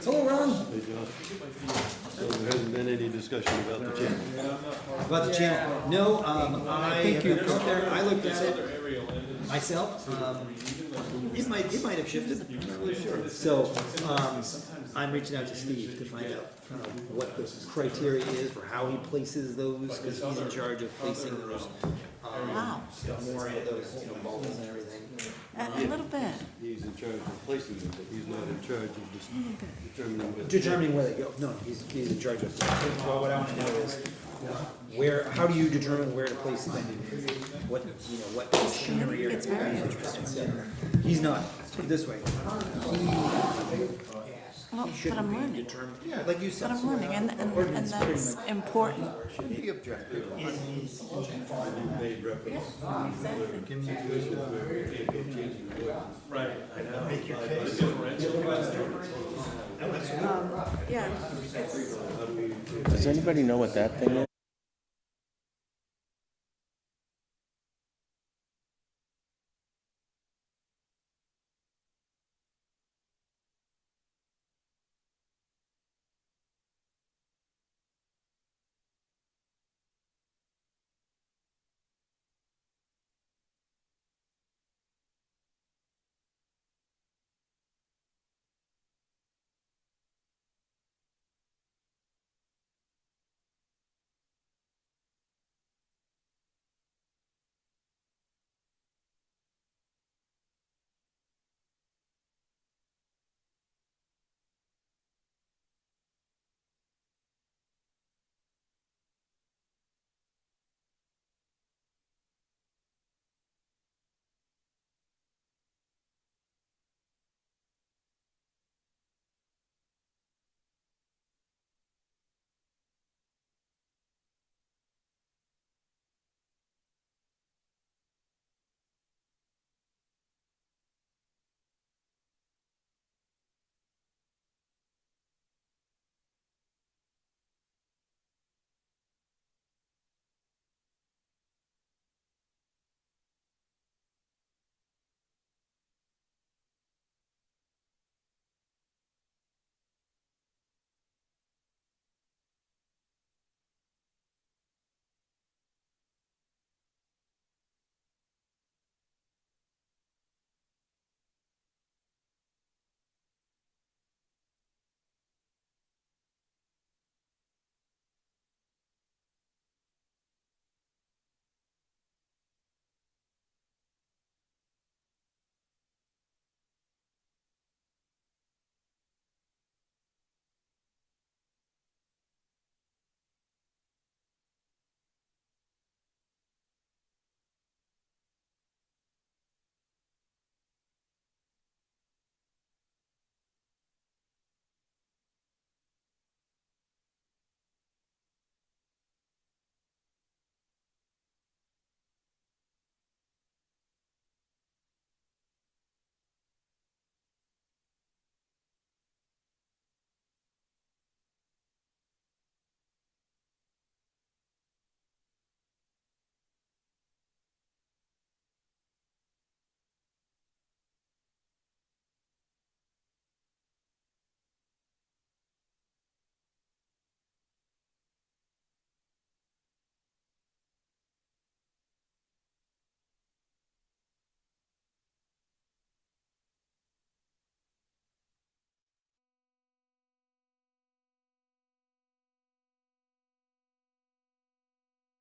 Hello, Ron. So there hasn't been any discussion about the channel. About the channel. No, I have not out there. I looked at it myself. It might have shifted. I'm not really sure. So, I'm reaching out to Steve to find out kind of what the criteria is for how he places those, because he's in charge of placing those. Wow. More into those, bulbs and everything. A little bit. He's in charge of placing them, but he's not in charge of just determining what. Determining where they go. No, he's in charge of. Well, what I want to know is how do you determine where to place things? What, what machinery or. It's very interesting. He's not, put it this way. Well, He but shouldn't I'm be learning. determined, yeah, like you said. But I'm learning, and that's important. Shouldn't be objective. Made reference. Yeah. Does anybody know what that thing is?